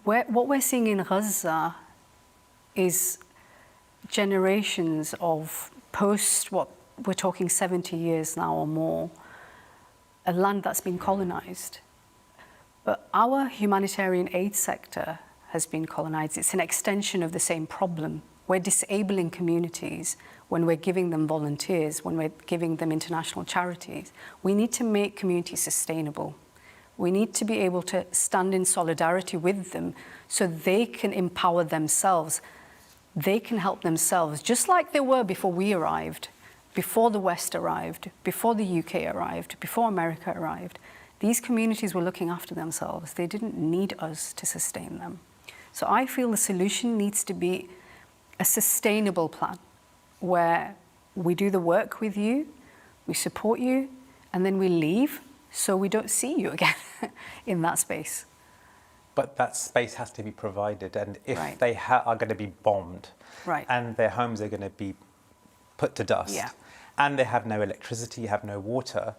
What we're seeing in Gaza is generations of what we're talking 70 years now or more, a land that's been colonized. But our humanitarian aid sector has been colonized. It's an extension of the same problem. We're disabling communities when we're giving them volunteers, when we're giving them international charities. We need to make communities sustainable. We need to be able to stand in solidarity with them so they can empower themselves. They can help themselves, just like they were before we arrived, before the West arrived, before the UK arrived, before America arrived. These communities were looking after themselves. They didn't need us to sustain them. So I feel the solution needs to be a sustainable plan where we do the work with you, we support you, and then we leave so we don't see you again in that space. But that space has to be provided, and if they are going to be bombed, and their homes are going to be put to dust, and they have no electricity, have no water,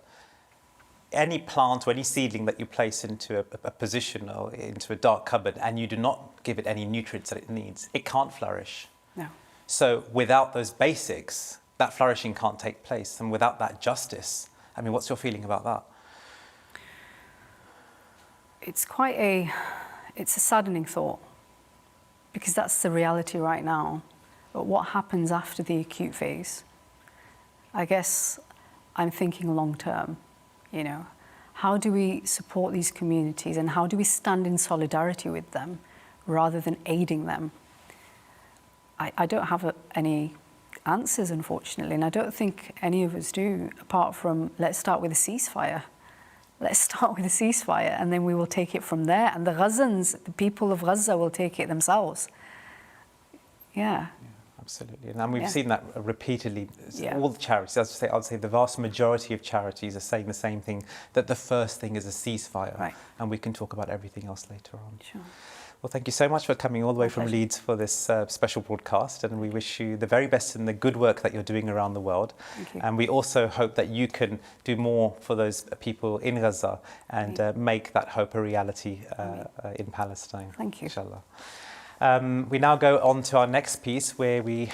any plant or any seedling that you place into a position or into a dark cupboard and you do not give it any nutrients that it needs, it can't flourish. No. So without those basics, that flourishing can't take place. And without that justice, I mean, what's your feeling about that? It's it's a saddening thought, because that's the reality right now. But what happens after the acute phase? I guess I'm thinking long term, you know. How do we support these communities and how do we stand in solidarity with them rather than aiding them? I don't have any answers, unfortunately, and I don't think any of us do, apart from let's start with a ceasefire. Let's start with a ceasefire and then we will take it from there. And the Gazans, the people of Gaza will take it themselves. Yeah. Absolutely, and we've seen that repeatedly. All the charities, I'd say the vast majority of charities are saying the same thing, that the first thing is a ceasefire, and we can talk about everything else later on. Sure. Well, thank you so much for coming all the way from Leeds for this special broadcast, and we wish you the very best in the good work that you're doing around the world. Thank you. And we also hope that you can do more for those people in Gaza and make that hope a reality in Palestine. Thank you. Inshallah. We now go on to our next piece where we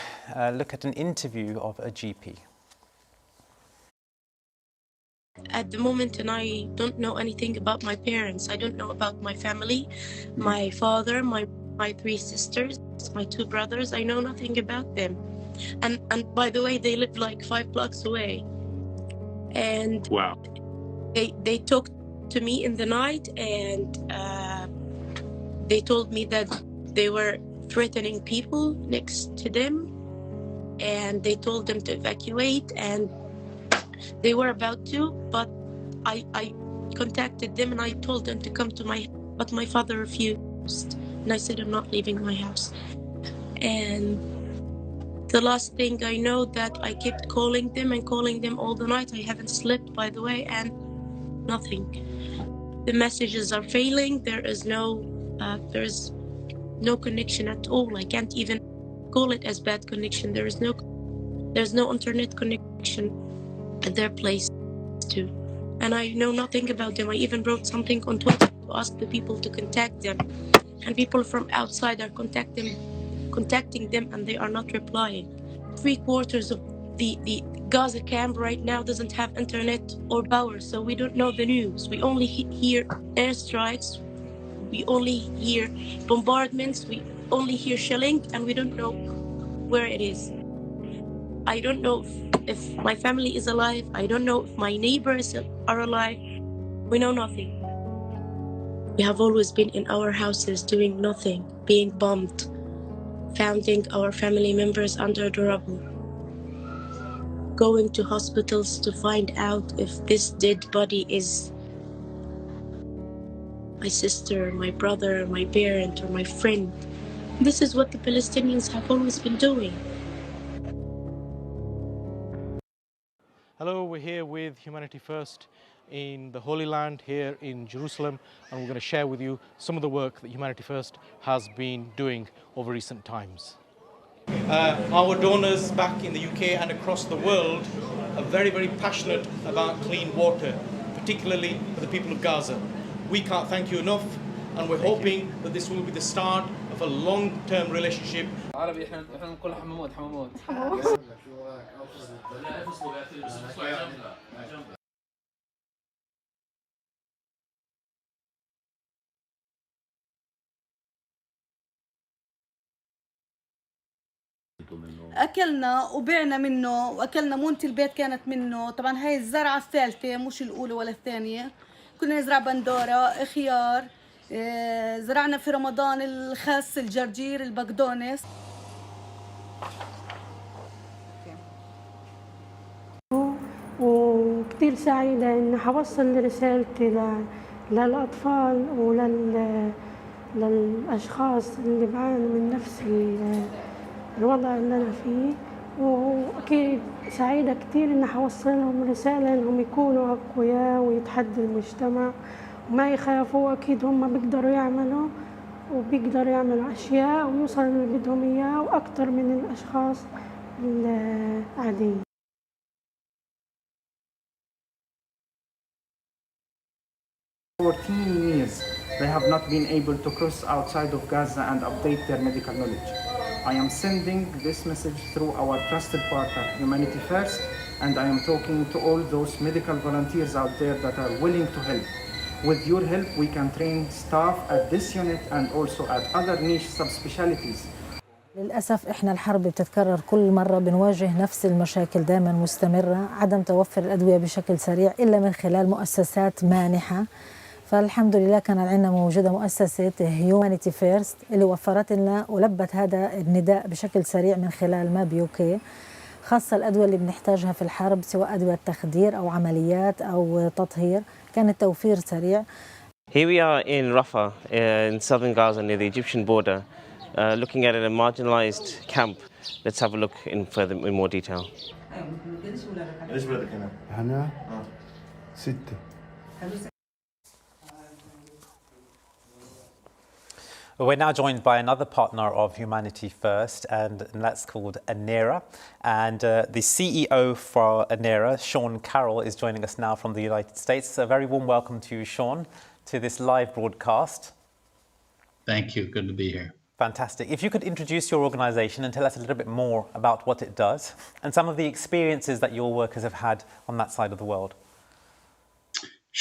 look at an interview of a GP. At the moment, and I don't know anything about my parents. I don't know about my family, my father, my 3 sisters, my 2 brothers. I know nothing about them. And by the way, they live like 5 blocks away. And wow. They talked to me in the night, and they told me that they were threatening people next to them, and they told them to evacuate, and they were about to, but I contacted them and I told them to come to but my father refused, and I said I'm not leaving my house. And the last thing I know that I kept calling them all the night. I haven't slept, by the way, and nothing. The messages are failing. There is no connection at all. I can't even call it as bad connection. There's no internet connection at their place too. And I know nothing about them. I even wrote something on Twitter to ask the people to contact them. And people from outside are contacting them, and they are not replying. 3/4 of the Gaza camp right now doesn't have internet or power, so we don't know the news. We only hear airstrikes. We only hear bombardments, we only hear shelling, and we don't know where it is. I don't know if my family is alive. I don't know if my neighbors are alive. We know nothing. We have always been in our houses doing nothing, being bombed, finding our family members under the rubble, going to hospitals to find out if this dead body is my sister, my brother, my parent, or my friend. This is what the Palestinians have always been doing. Hello, we're here with Humanity First in the Holy Land here in Jerusalem, and we're going to share with you some of the work that Humanity First has been doing over recent times. Our donors back in the UK and across the world are very, very passionate about clean water, particularly for the people of Gaza. We can't thank you enough, and we're hoping that this will be the start of a long-term relationship. أكلنا وبعنا منه وأكلنا مونة البيت كانت منه. طبعا هاي الزرعة الثالثة مش الأولى ولا الثانية. كنا نزرع بندورة، خيار، زرعنا في رمضان الخس، الجرجير، البقدونس. وكثير سعيدة إن حوصل رسالتي للأطفال للأشخاص اللي بيعانوا من نفس الوضع اللي أنا فيه. وأكيد سعيدة كثير إن حوصل لهم رسالة إنهم يكونوا أقوياء ويتحدوا المجتمع وما يخافوا. أكيد هم بيقدروا يعملوا وبيقدروا يعملوا أشياء ويوصلوا اللي بدهم إياه وأكثر من الأشخاص العاديين. 14 years, they have not been able to cross outside of Gaza and update their medical knowledge. I am sending this message through our trusted partner, Humanity First, and I am talking to all those medical volunteers out there that are willing to help. With your help, we can train staff at this unit and also at other niche subspecialties. للأسف إحنا الحرب بتتكرر كل مرة، بنواجه نفس المشاكل دائما مستمرة، عدم توفر الأدوية بشكل سريع إلا من خلال مؤسسات مانحة. فالحمد لله كان عندنا موجودة مؤسسة Humanity First اللي وفرت لنا ولبت هذا النداء بشكل سريع من خلال ماب UK، خاصة الأدوية اللي بنحتاجها في الحرب سواء أدوية تخدير أو عمليات أو تطهير، كان التوفير سريع. Here we are in Rafah, in southern Gaza near the Egyptian border, looking at a marginalized camp. Let's have a look in more detail. We're now joined by another partner of Humanity First, and that's called Anera. And the CEO for Anera, Sean Carroll, is joining us now from the United States. A very warm welcome to you, Sean, to this live broadcast. Thank you. Good to be here. Fantastic. If you could introduce your organisation and tell us a little bit more about what it does and some of the experiences that your workers have had on that side of the world.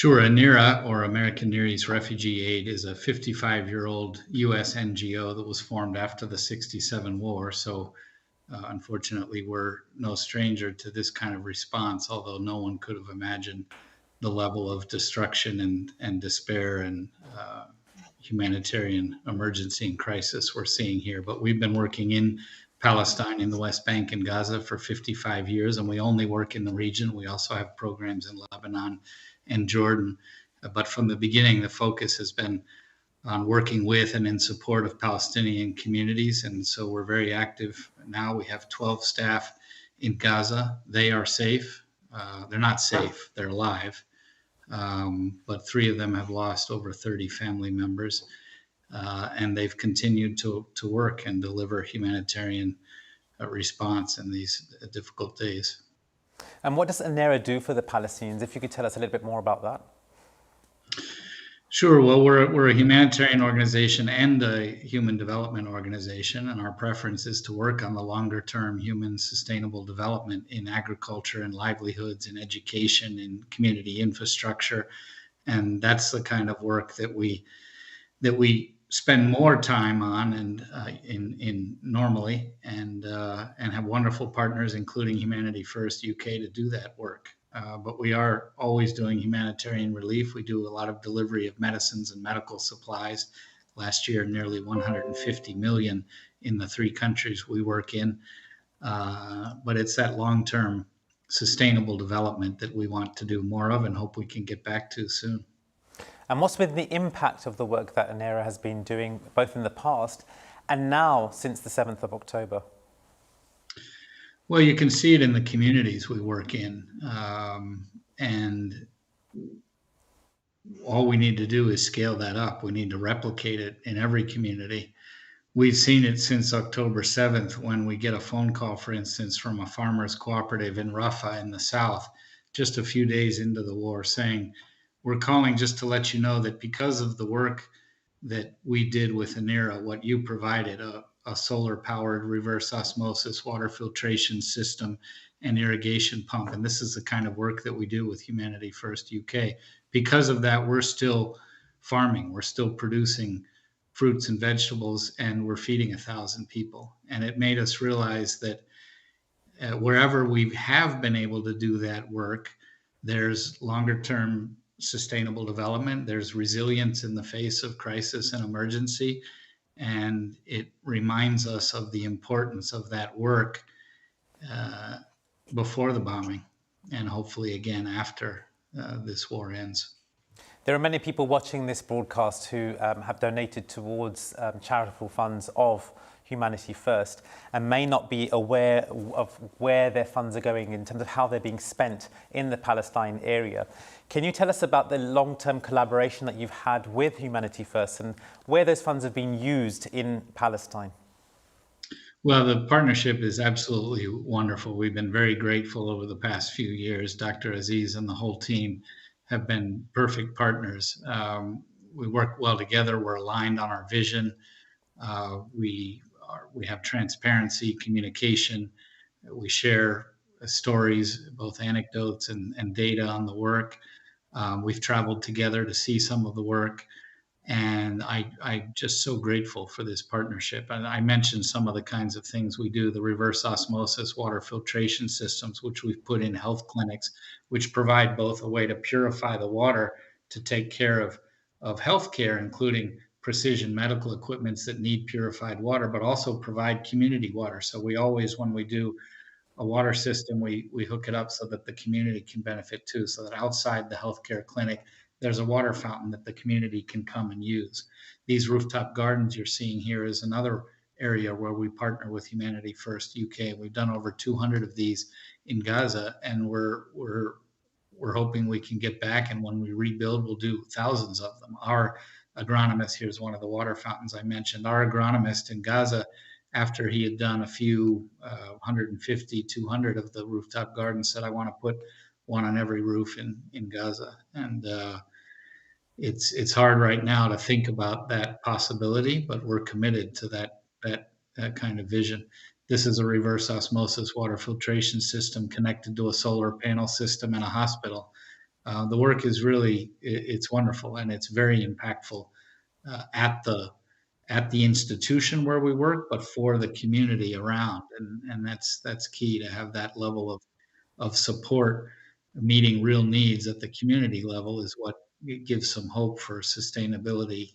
Sure. Anera, or American Near East Refugee Aid, is a 55-year-old U.S. NGO that was formed after the '67 war. So unfortunately, we're no stranger to this kind of response, although no one could have imagined the level of destruction and despair and humanitarian emergency and crisis we're seeing here. But we've been working in Palestine, in the West Bank and Gaza for 55 years, and we only work in the region. We also have programs in Lebanon and Jordan. But from the beginning, the focus has been on working with and in support of Palestinian communities. And so we're very active now. We have 12 staff in Gaza. They are safe. They're not safe, they're alive. But 3 of them have lost over 30 family members. And they've continued to work and deliver humanitarian response in these difficult days. And what does Anera do for the Palestinians? If you could tell us a little bit more about that. Sure. Well, we're a humanitarian organization and a human development organization, and our preference is to work on the longer term human sustainable development in agriculture and livelihoods and education and community infrastructure. And that's the kind of work that we spend more time on and in normally and have wonderful partners, including Humanity First UK, to do that work. But we are always doing humanitarian relief. We do a lot of delivery of medicines and medical supplies. Last year, nearly 150 million in the 3 countries we work in. But it's that long-term sustainable development that we want to do more of and hope we can get back to soon. And what's been the impact of the work that Anera has been doing both in the past and now since the 7th of October? Well, you can see it in the communities we work in. And all we need to do is scale that up. We need to replicate it in every community we've seen it since October 7th when we get a phone call, for instance, from a farmers cooperative in Rafah in the south, just a few days into the war, saying, we're calling just to let you know that because of the work that we did with Anera, what you provided, a solar-powered reverse osmosis water filtration system and irrigation pump, and this is the kind of work that we do with Humanity First UK. Because of that, we're still farming, we're still producing fruits and vegetables, and we're feeding 1,000 people. And it made us realize that wherever we have been able to do that work, there's longer-term sustainable development, there's resilience in the face of crisis and emergency, and it reminds us of the importance of that work before the bombing, and hopefully again after this war ends. There are many people watching this broadcast who have donated towards charitable funds of Humanity First and may not be aware of where their funds are going in terms of how they're being spent in the Palestine area. Can you tell us about the long-term collaboration that you've had with Humanity First and where those funds have been used in Palestine? Well, the partnership is absolutely wonderful. We've been very grateful over the past few years. Dr. Aziz and the whole team have been perfect partners. We work well together. We're aligned on our vision. We have transparency, communication. We share stories, both anecdotes and data on the work. We've traveled together to see some of the work. And I'm just so grateful for this partnership. And I mentioned some of the kinds of things we do, the reverse osmosis water filtration systems, which we've put in health clinics, which provide both a way to purify the water to take care of healthcare, including precision medical equipments that need purified water, but also provide community water. So we always, when we do a water system, we hook it up so that the community can benefit too, so that outside the healthcare clinic, there's a water fountain that the community can come and use. These rooftop gardens you're seeing here is another area where we partner with Humanity First UK. We've done over 200 of these in Gaza, and we're hoping we can get back, and when we rebuild, we'll do thousands of them. Our agronomist, here's one of the water fountains I mentioned, our agronomist in Gaza, after he had done a few 150, 200 of the rooftop gardens, said, I want to put one on every roof in Gaza. And it's hard right now to think about that possibility, but we're committed to that kind of vision. This is a reverse osmosis water filtration system connected to a solar panel system in a hospital. The work is really, it's wonderful, and it's very impactful at the institution where we work, but for the community around. And that's key, to have that level of support. Meeting real needs at the community level is what gives some hope for sustainability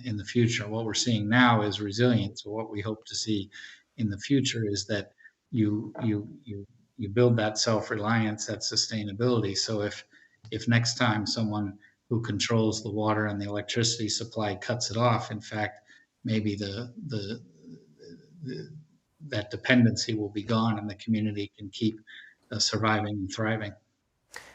in the future. What we're seeing now is resilience. So what we hope to see in the future is that you build that self-reliance, that sustainability. So if next time someone who controls the water and the electricity supply cuts it off, in fact, maybe that dependency will be gone and the community can keep surviving and thriving.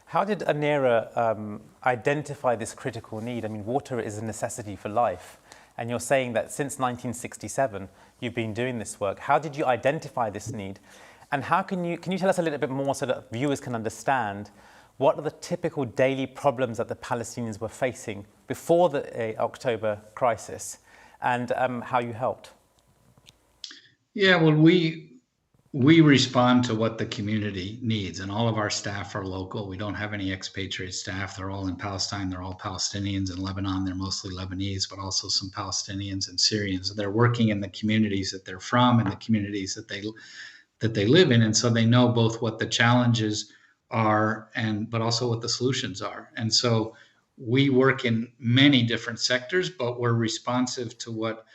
How did Anera identify this critical need? I mean, water is a necessity for life. And you're saying that since 1967, you've been doing this work. How did you identify this need? And how can you tell us a little bit more so that viewers can understand what are the typical daily problems that the Palestinians were facing before the October crisis, and how you helped? Yeah, well, we respond to what the community needs, and all of our staff are local. We don't have any expatriate staff. They're all in Palestine. They're all Palestinians. In Lebanon, they're mostly Lebanese, but also some Palestinians and Syrians. They're working in the communities that they're from and the communities that they live in, and so they know both what the challenges are but also what the solutions are. And so we work in many different sectors, but we're responsive to what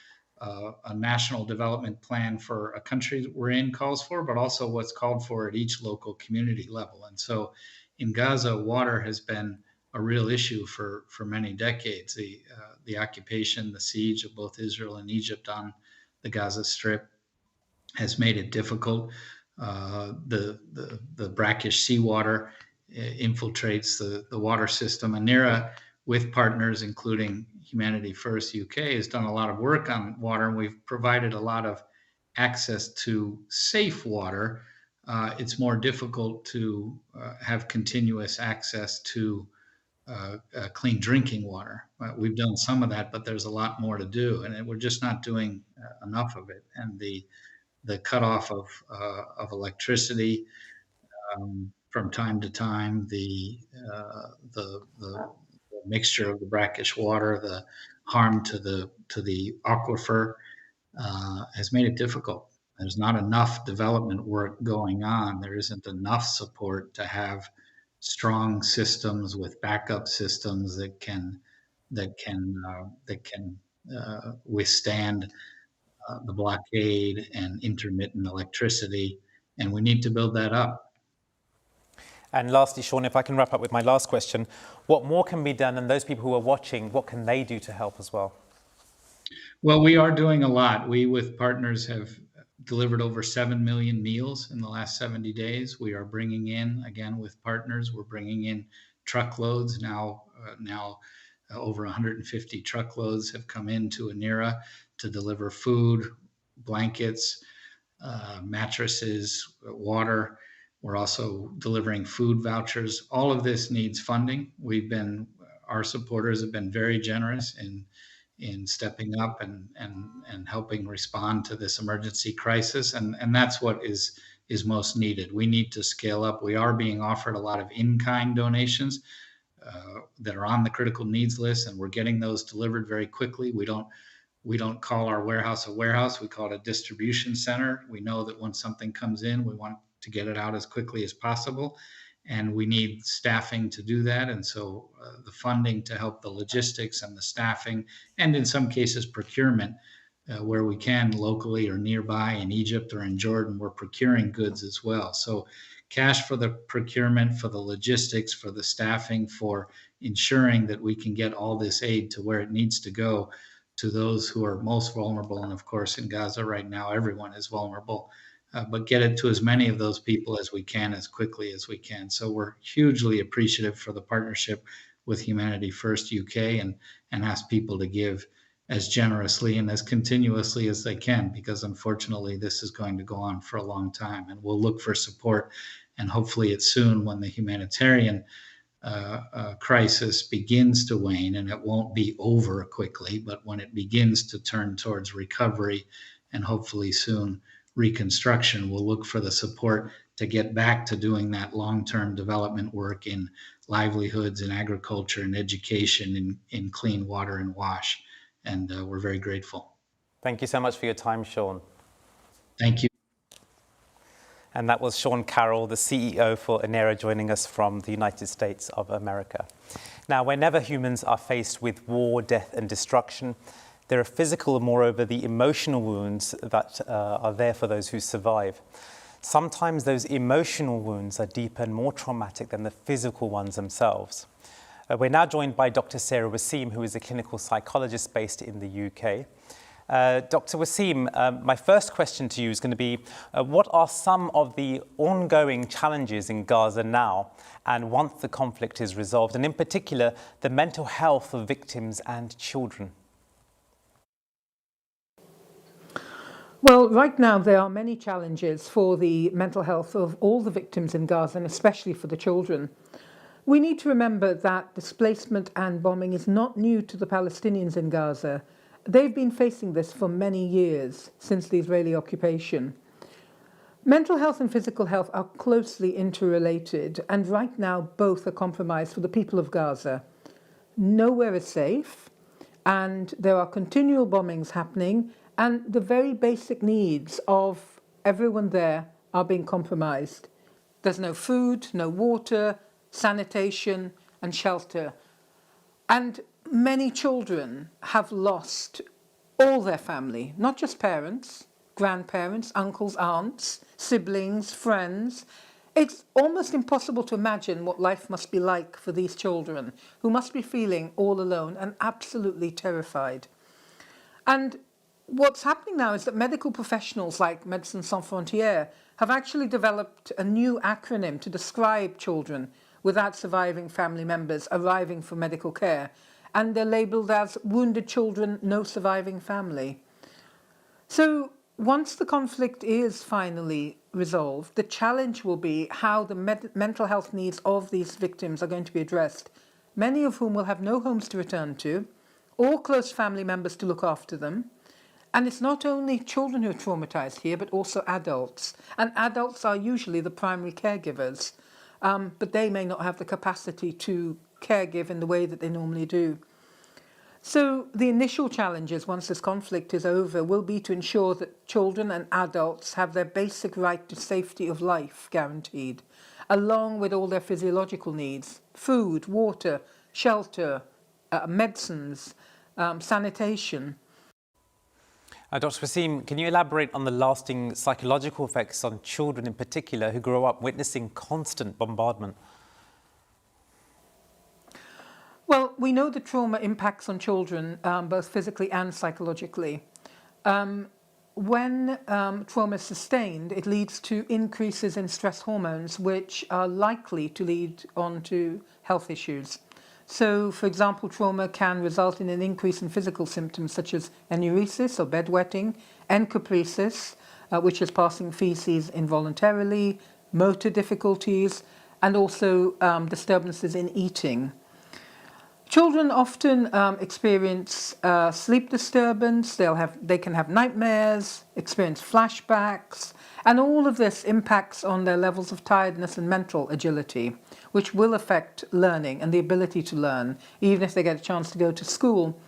a national development plan for a country we're in calls for, but also what's called for at each local community level. And so in Gaza, water has been a real issue for many decades. The occupation, the siege of both Israel and Egypt on the Gaza Strip has made it difficult. The brackish seawater infiltrates the water system. Anera with partners, including Humanity First UK, has done a lot of work on water, and we've provided a lot of access to safe water. It's more difficult to have continuous access to clean drinking water. We've done some of that, but there's a lot more to do, and we're just not doing enough of it. And the cutoff of electricity from time to time, the mixture of the brackish water, the harm to the aquifer has made it difficult. There's not enough development work going on. There isn't enough support to have strong systems with backup systems that can withstand the blockade and intermittent electricity, and we need to build that up. And lastly, Sean, if I can wrap up with my last question, what more can be done, and those people who are watching, what can they do to help as well? Well, we are doing a lot. We, with partners, have delivered over 7 million meals in the last 70 days. We are bringing in, again, with partners, we're bringing in truckloads. Now over 150 truckloads have come into Anera to deliver food, blankets, mattresses, water. We're also delivering food vouchers. All of this needs funding. Our supporters have been very generous in stepping up and helping respond to this emergency crisis. And that's what is most needed. We need to scale up. We are being offered a lot of in-kind donations that are on the critical needs list, and we're getting those delivered very quickly. We don't call our warehouse a warehouse. We call it a distribution center. We know that when something comes in, we want to get it out as quickly as possible, and we need staffing to do that. And so the funding to help the logistics and the staffing, and in some cases procurement, where we can locally or nearby in Egypt or in Jordan, we're procuring goods as well. So cash for the procurement, for the logistics, for the staffing, for ensuring that we can get all this aid to where it needs to go to those who are most vulnerable. And of course, in Gaza right now, everyone is vulnerable. But get it to as many of those people as we can, as quickly as we can. So we're hugely appreciative for the partnership with Humanity First UK, and ask people to give as generously and as continuously as they can, because unfortunately this is going to go on for a long time, and we'll look for support. And hopefully it's soon, when the humanitarian crisis begins to wane, and it won't be over quickly, but when it begins to turn towards recovery and hopefully soon reconstruction, we'll look for the support to get back to doing that long-term development work in livelihoods, in agriculture, in education, in clean water and wash. And we're very grateful. Thank you so much for your time, Sean. Thank you. And that was Sean Carroll, the CEO for Anera, joining us from the United States of America. Now, whenever humans are faced with war, death and destruction, there are physical and, moreover, the emotional wounds that are there for those who survive. Sometimes those emotional wounds are deeper and more traumatic than the physical ones themselves. We're now joined by Dr. Zahra Waseem, who is a clinical psychologist based in the UK. Dr. Waseem, my first question to you is going to be, what are some of the ongoing challenges in Gaza now and once the conflict is resolved, and in particular, the mental health of victims and children? Well, right now there are many challenges for the mental health of all the victims in Gaza, and especially for the children. We need to remember that displacement and bombing is not new to the Palestinians in Gaza. They've been facing this for many years, since the Israeli occupation. Mental health and physical health are closely interrelated, and right now both are compromised for the people of Gaza. Nowhere is safe, and there are continual bombings happening, and the very basic needs of everyone there are being compromised. There's no food, no water, sanitation, and shelter. And many children have lost all their family, not just parents, grandparents, uncles, aunts, siblings, friends. It's almost impossible to imagine what life must be like for these children, who must be feeling all alone and absolutely terrified. And what's happening now is that medical professionals like Médecins Sans Frontières have actually developed a new acronym to describe children, without surviving family members arriving for medical care, and they're labelled as wounded children, no surviving family. So once the conflict is finally resolved, the challenge will be how the mental health needs of these victims are going to be addressed, many of whom will have no homes to return to, or close family members to look after them. And it's not only children who are traumatized here, but also adults. And adults are usually the primary caregivers, but they may not have the capacity to caregive in the way that they normally do. So the initial challenges, once this conflict is over, will be to ensure that children and adults have their basic right to safety of life guaranteed, along with all their physiological needs: food, water, shelter, medicines, sanitation. Dr. Waseem, can you elaborate on the lasting psychological effects on children in particular who grow up witnessing constant bombardment? Well, we know the trauma impacts on children, both physically and psychologically. When trauma is sustained, it leads to increases in stress hormones, which are likely to lead on to health issues. So, for example, trauma can result in an increase in physical symptoms such as enuresis or bedwetting, encopresis, which is passing feces involuntarily, motor difficulties, and also disturbances in eating. Children often experience sleep disturbance. They can have nightmares, experience flashbacks, and all of this impacts on their levels of tiredness and mental agility, which will affect learning and the ability to learn, even if they get a chance to go to school.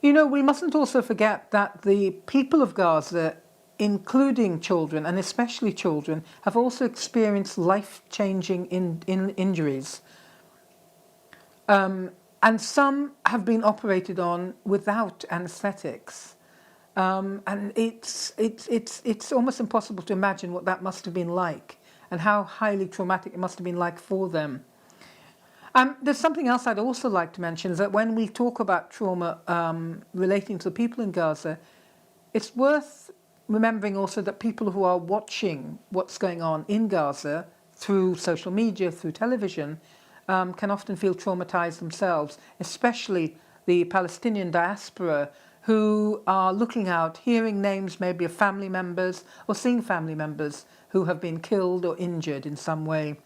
You know, we mustn't also forget that the people of Gaza, including children, and especially children, have also experienced life-changing injuries. And some have been operated on without anaesthetics. And it's almost impossible to imagine what that must have been like and how highly traumatic it must have been like for them. There's something else I'd also like to mention, is that when we talk about trauma relating to the people in Gaza, it's worth remembering also that people who are watching what's going on in Gaza through social media, through television, can often feel traumatized themselves, especially the Palestinian diaspora, who are looking out, hearing names maybe of family members or seeing family members who have been killed or injured in some way.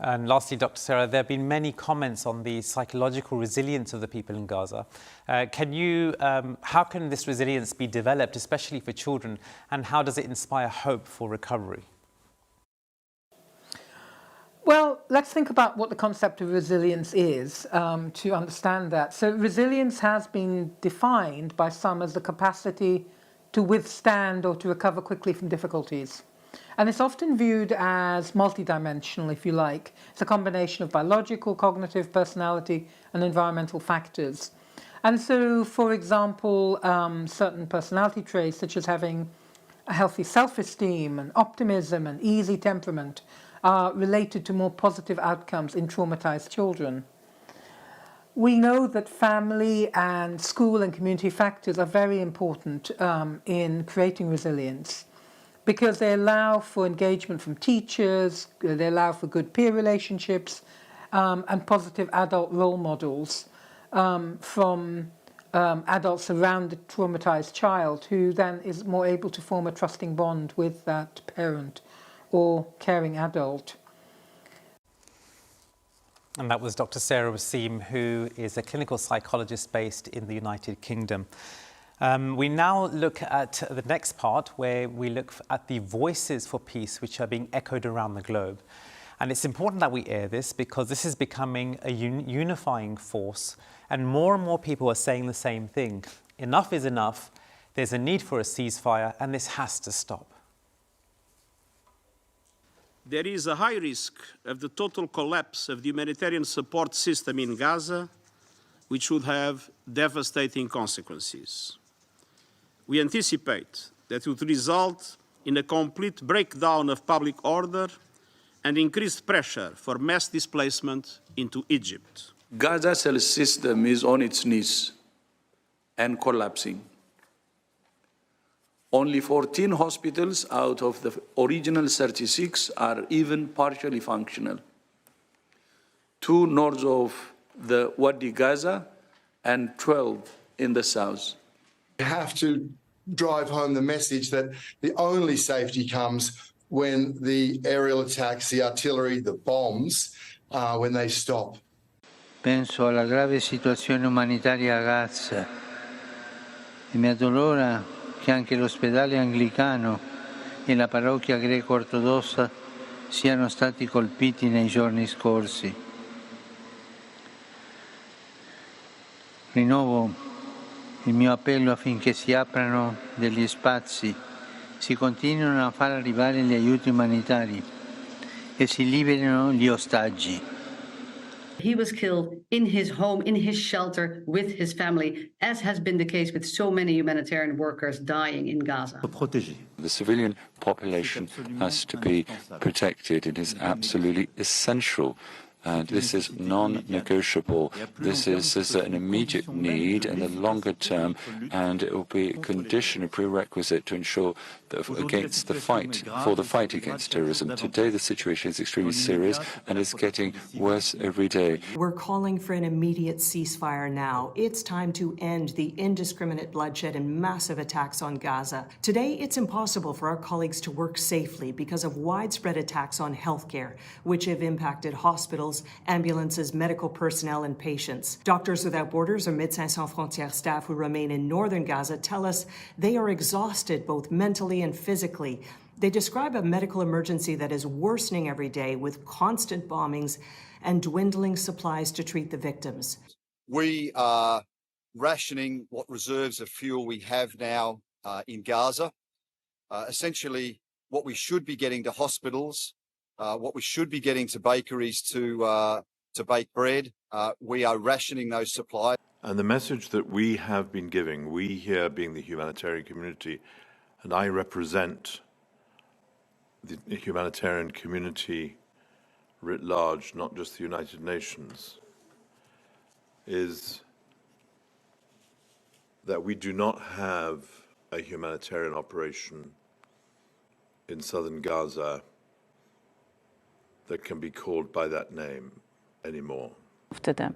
And lastly, Dr. Zahra, there have been many comments on the psychological resilience of the people in Gaza. How can this resilience be developed, especially for children, and how does it inspire hope for recovery? Well, let's think about what the concept of resilience is to understand that. So resilience has been defined by some as the capacity to withstand or to recover quickly from difficulties. And it's often viewed as multidimensional, if you like. It's a combination of biological, cognitive, personality, and environmental factors. And so, for example, certain personality traits, such as having a healthy self-esteem and optimism and easy temperament, are related to more positive outcomes in traumatized children. We know that family and school and community factors are very important in creating resilience, because they allow for engagement from teachers, they allow for good peer relationships, and positive adult role models from adults around the traumatized child, who then is more able to form a trusting bond with that parent or caring adult. And that was Dr. Zahra Waseem, who is a clinical psychologist based in the United Kingdom. We now look at the next part, where we look at the voices for peace which are being echoed around the globe. And it's important that we air this, because this is becoming a unifying force, and more people are saying the same thing. Enough is enough. There's a need for a ceasefire, and this has to stop. There is a high risk of the total collapse of the humanitarian support system in Gaza, which would have devastating consequences. We anticipate that it would result in a complete breakdown of public order and increased pressure for mass displacement into Egypt. Gaza's health system is on its knees and collapsing. Only 14 hospitals out of the original 36 are even partially functional. 2 north of the Wadi Gaza, and 12 in the south. We have to drive home the message that the only safety comes when the aerial attacks, the artillery, the bombs, when they stop. Penso alla grave situazione umanitaria a Gaza e mi addolora che anche l'ospedale anglicano e la parrocchia greco-ortodossa siano stati colpiti nei giorni scorsi. Rinnovo il mio appello affinché si aprano degli spazi, si continuino a far arrivare gli aiuti umanitari e si liberino gli ostaggi. He was killed in his home, in his shelter, with his family, as has been the case with so many humanitarian workers dying in Gaza. The civilian population has to be protected. It is absolutely essential. And this is non-negotiable. This is an immediate need in the longer term, and it will be a condition, a prerequisite to ensure that for the fight against terrorism. Today, the situation is extremely serious and is getting worse every day. We're calling for an immediate ceasefire now. It's time to end the indiscriminate bloodshed and massive attacks on Gaza. Today, it's impossible for our colleagues to work safely because of widespread attacks on healthcare, which have impacted hospitals, ambulances, medical personnel, and patients. Doctors Without Borders or Médecins Sans Frontières staff who remain in northern Gaza tell us they are exhausted both mentally and physically. They describe a medical emergency that is worsening every day with constant bombings and dwindling supplies to treat the victims. We are rationing what reserves of fuel we have now in Gaza. Essentially, what we should be getting to hospitals, what we should be getting to bakeries to bake bread, we are rationing those supplies. And the message that we have been giving, we here being the humanitarian community, and I represent the humanitarian community writ large, not just the United Nations, is that we do not have a humanitarian operation in southern Gaza that can be called by that name anymore. After them.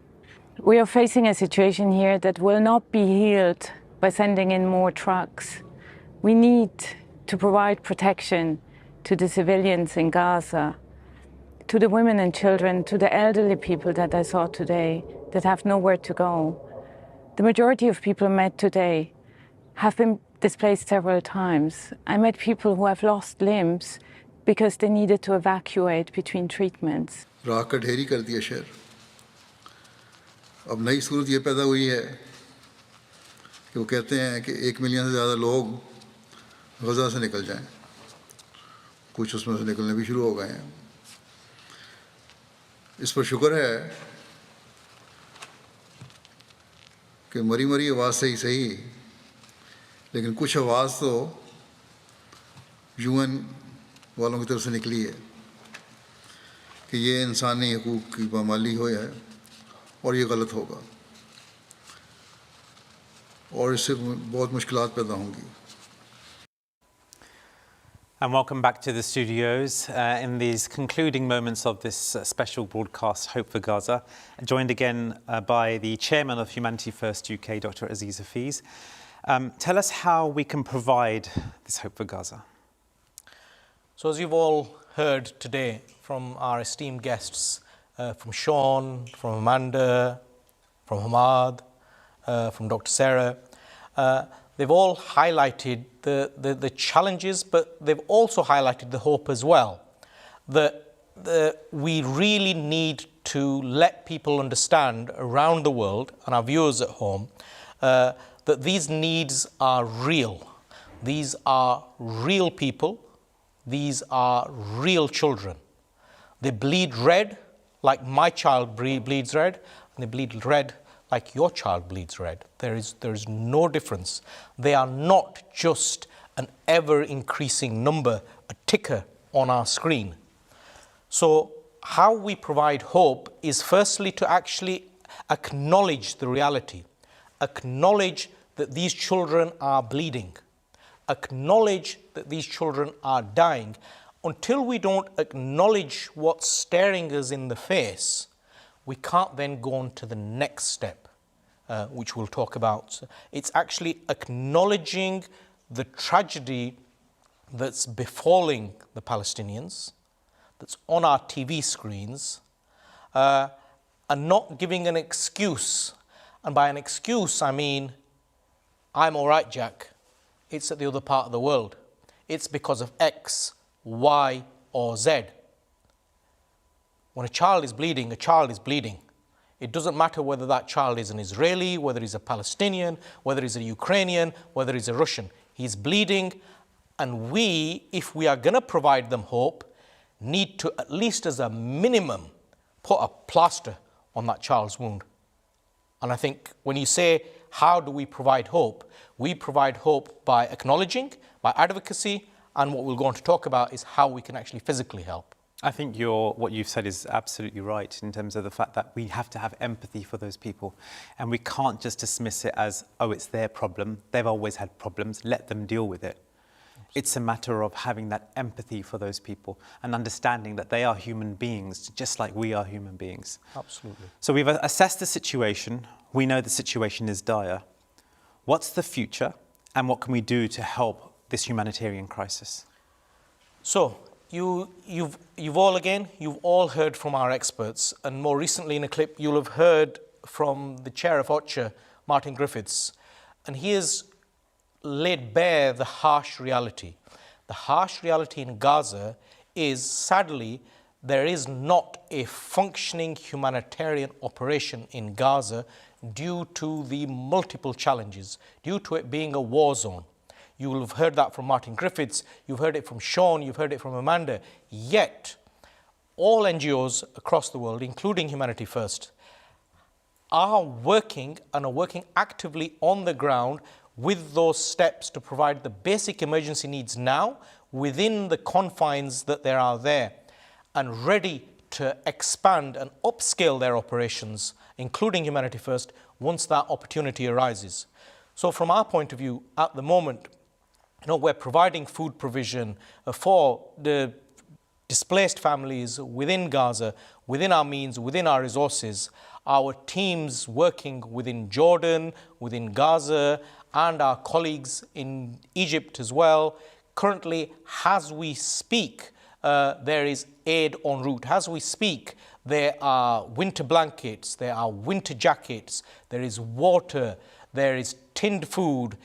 We are facing a situation here that will not be healed by sending in more trucks. We need to provide protection to the civilians in Gaza, to the women and children, to the elderly people that I saw today that have nowhere to go. The majority of people met today have been displaced several times. I met people who have lost limbs because they needed to evacuate between treatments. राख का ढेरी कर दिया शहर। अब नई सूरत ये पैदा हुई है कि वो कहते हैं कि 1 मिलियन से ज़्यादा लोग गज़ा से निकल जाएं। कुछ उसमें से निकलने भी शुरू हो गए हैं। इस पर शुक्र है कि मरी मरी आवाज़ सही लेकिन कुछ आवाज़ तो UN वालों की तरफ से निकली है कि ये इंसानी हकूक़ की पामाली हो है और ये गलत होगा और इससे बहुत मुश्किलात पैदा होंगी. And welcome back to the studios in these concluding moments of this special broadcast, Hope for Gaza. Joined again by the chairman of Humanity First UK, Dr. Aziz Hafiz. Tell us how we can provide this Hope for Gaza. So as you've all heard today from our esteemed guests, from Sean, from Amanda, from Hammad, from Dr. Sarah, they've all highlighted the challenges, but they've also highlighted the hope as well. That we really need to let people understand around the world and our viewers at home that these needs are real. These are real people. These are real children. They bleed red like my child bleeds red, and they bleed red like your child bleeds red. There is no difference. They are not just an ever-increasing number, a ticker on our screen. So how we provide hope is firstly to actually acknowledge the reality, acknowledge that these children are bleeding, acknowledge that these children are dying. Until we don't acknowledge what's staring us in the face, we can't then go on to the next step, which we'll talk about. It's actually acknowledging the tragedy that's befalling the Palestinians, that's on our TV screens, and not giving an excuse. And by an excuse, I mean, I'm all right, Jack. It's at the other part of the world. It's because of X, Y, or Z. When a child is bleeding, a child is bleeding. It doesn't matter whether that child is an Israeli, whether he's a Palestinian, whether he's a Ukrainian, whether he's a Russian. He's bleeding, and we, if we are going to provide them hope, need to, at least as a minimum, put a plaster on that child's wound. And I think when you say, how do we provide hope? We provide hope by acknowledging, by advocacy, and what we're going to talk about is how we can actually physically help. I think what you've said is absolutely right in terms of the fact that we have to have empathy for those people, and we can't just dismiss it as, oh, it's their problem. They've always had problems. Let them deal with it. It's a matter of having that empathy for those people and understanding that they are human beings, just like we are human beings. Absolutely. So we've assessed the situation. We know the situation is dire. What's the future, and what can we do to help this humanitarian crisis? So you've all heard from our experts, and more recently in a clip you'll have heard from the chair of OCHA, Martin Griffiths, and he has laid bare the harsh reality. The harsh reality in Gaza is, sadly, there is not a functioning humanitarian operation in Gaza due to the multiple challenges, due to it being a war zone. You will have heard that from Martin Griffiths, you've heard it from Sean, you've heard it from Amanda. Yet, all NGOs across the world, including Humanity First, are working and are working actively on the ground with those steps to provide the basic emergency needs now within the confines that there are there, and ready to expand and upscale their operations, including Humanity First, once that opportunity arises. So from our point of view, at the moment, we're providing food provision for the displaced families within Gaza, within our means, within our resources. Our teams working within Jordan, within Gaza, and our colleagues in Egypt as well. Currently, as we speak, there is aid en route. As we speak, there are winter blankets, there are winter jackets, there is water, there is tinned food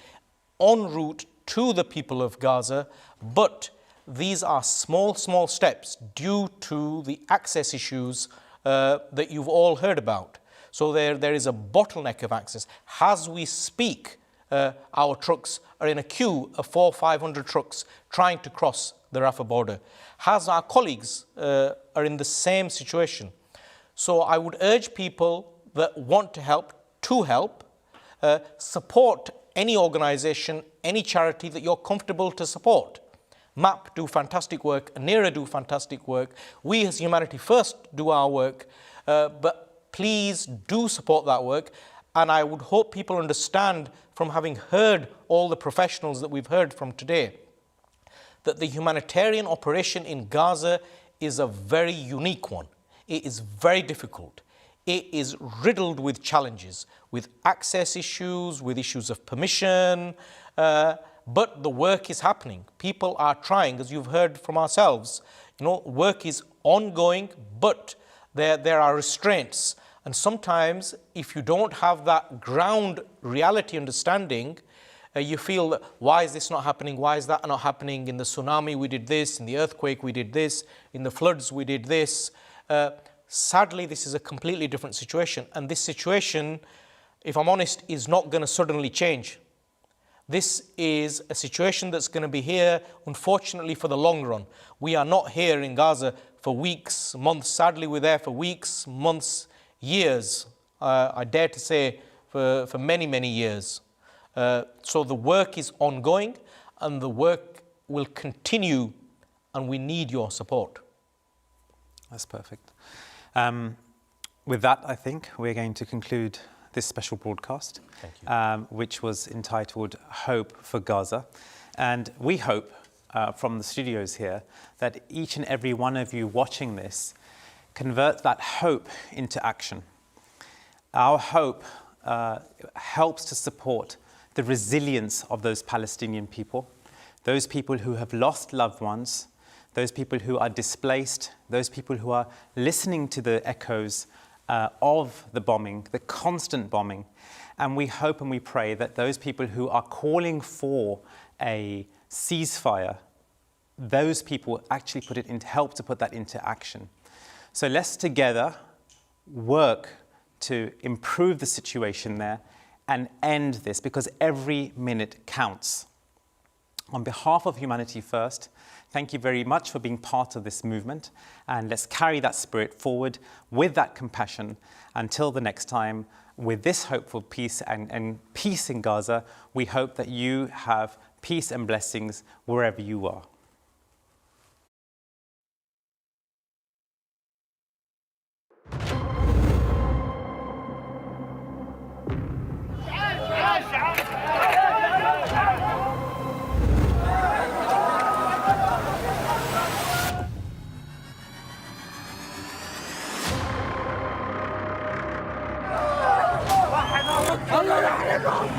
en route to the people of Gaza, but these are small steps due to the access issues that you've all heard about. So there is a bottleneck of access. As we speak, our trucks are in a queue of 400-500 trucks trying to cross the Rafah border. As our colleagues are in the same situation. So I would urge people that want to help, support any organisation, any charity that you're comfortable to support. MAP do fantastic work, Anera do fantastic work, we as Humanity First do our work, but please do support that work. And I would hope people understand, from having heard all the professionals that we've heard from today, that the humanitarian operation in Gaza is a very unique one. It is very difficult. It is riddled with challenges, with access issues, with issues of permission, but the work is happening. People are trying, as you've heard from ourselves. Work is ongoing, but there are restraints. And sometimes, if you don't have that ground reality understanding, you feel that, why is this not happening? Why is that not happening? In the tsunami, we did this. In the earthquake, we did this. In the floods, we did this. Sadly, this is a completely different situation. And this situation, if I'm honest, is not going to suddenly change. This is a situation that's going to be here, unfortunately, for the long run. We are not here in Gaza for weeks, months. Sadly, we're there for weeks, months, years. I dare to say for many years. So the work is ongoing, and the work will continue, and we need your support. That's perfect. With that, I think we're going to conclude this special broadcast, which was entitled Hope for Gaza. And we hope from the studios here that each and every one of you watching this convert that hope into action. Our hope helps to support the resilience of those Palestinian people, those people who have lost loved ones, those people who are displaced, those people who are listening to the echoes of the bombing, the constant bombing. And we hope and we pray that those people who are calling for a ceasefire, those people actually help to put that into action. So let's together work to improve the situation there and end this, because every minute counts. On behalf of Humanity First, thank you very much for being part of this movement, and let's carry that spirit forward with that compassion until the next time. With this hope for peace and peace in Gaza, we hope that you have peace and blessings wherever you are. الله يحرقهم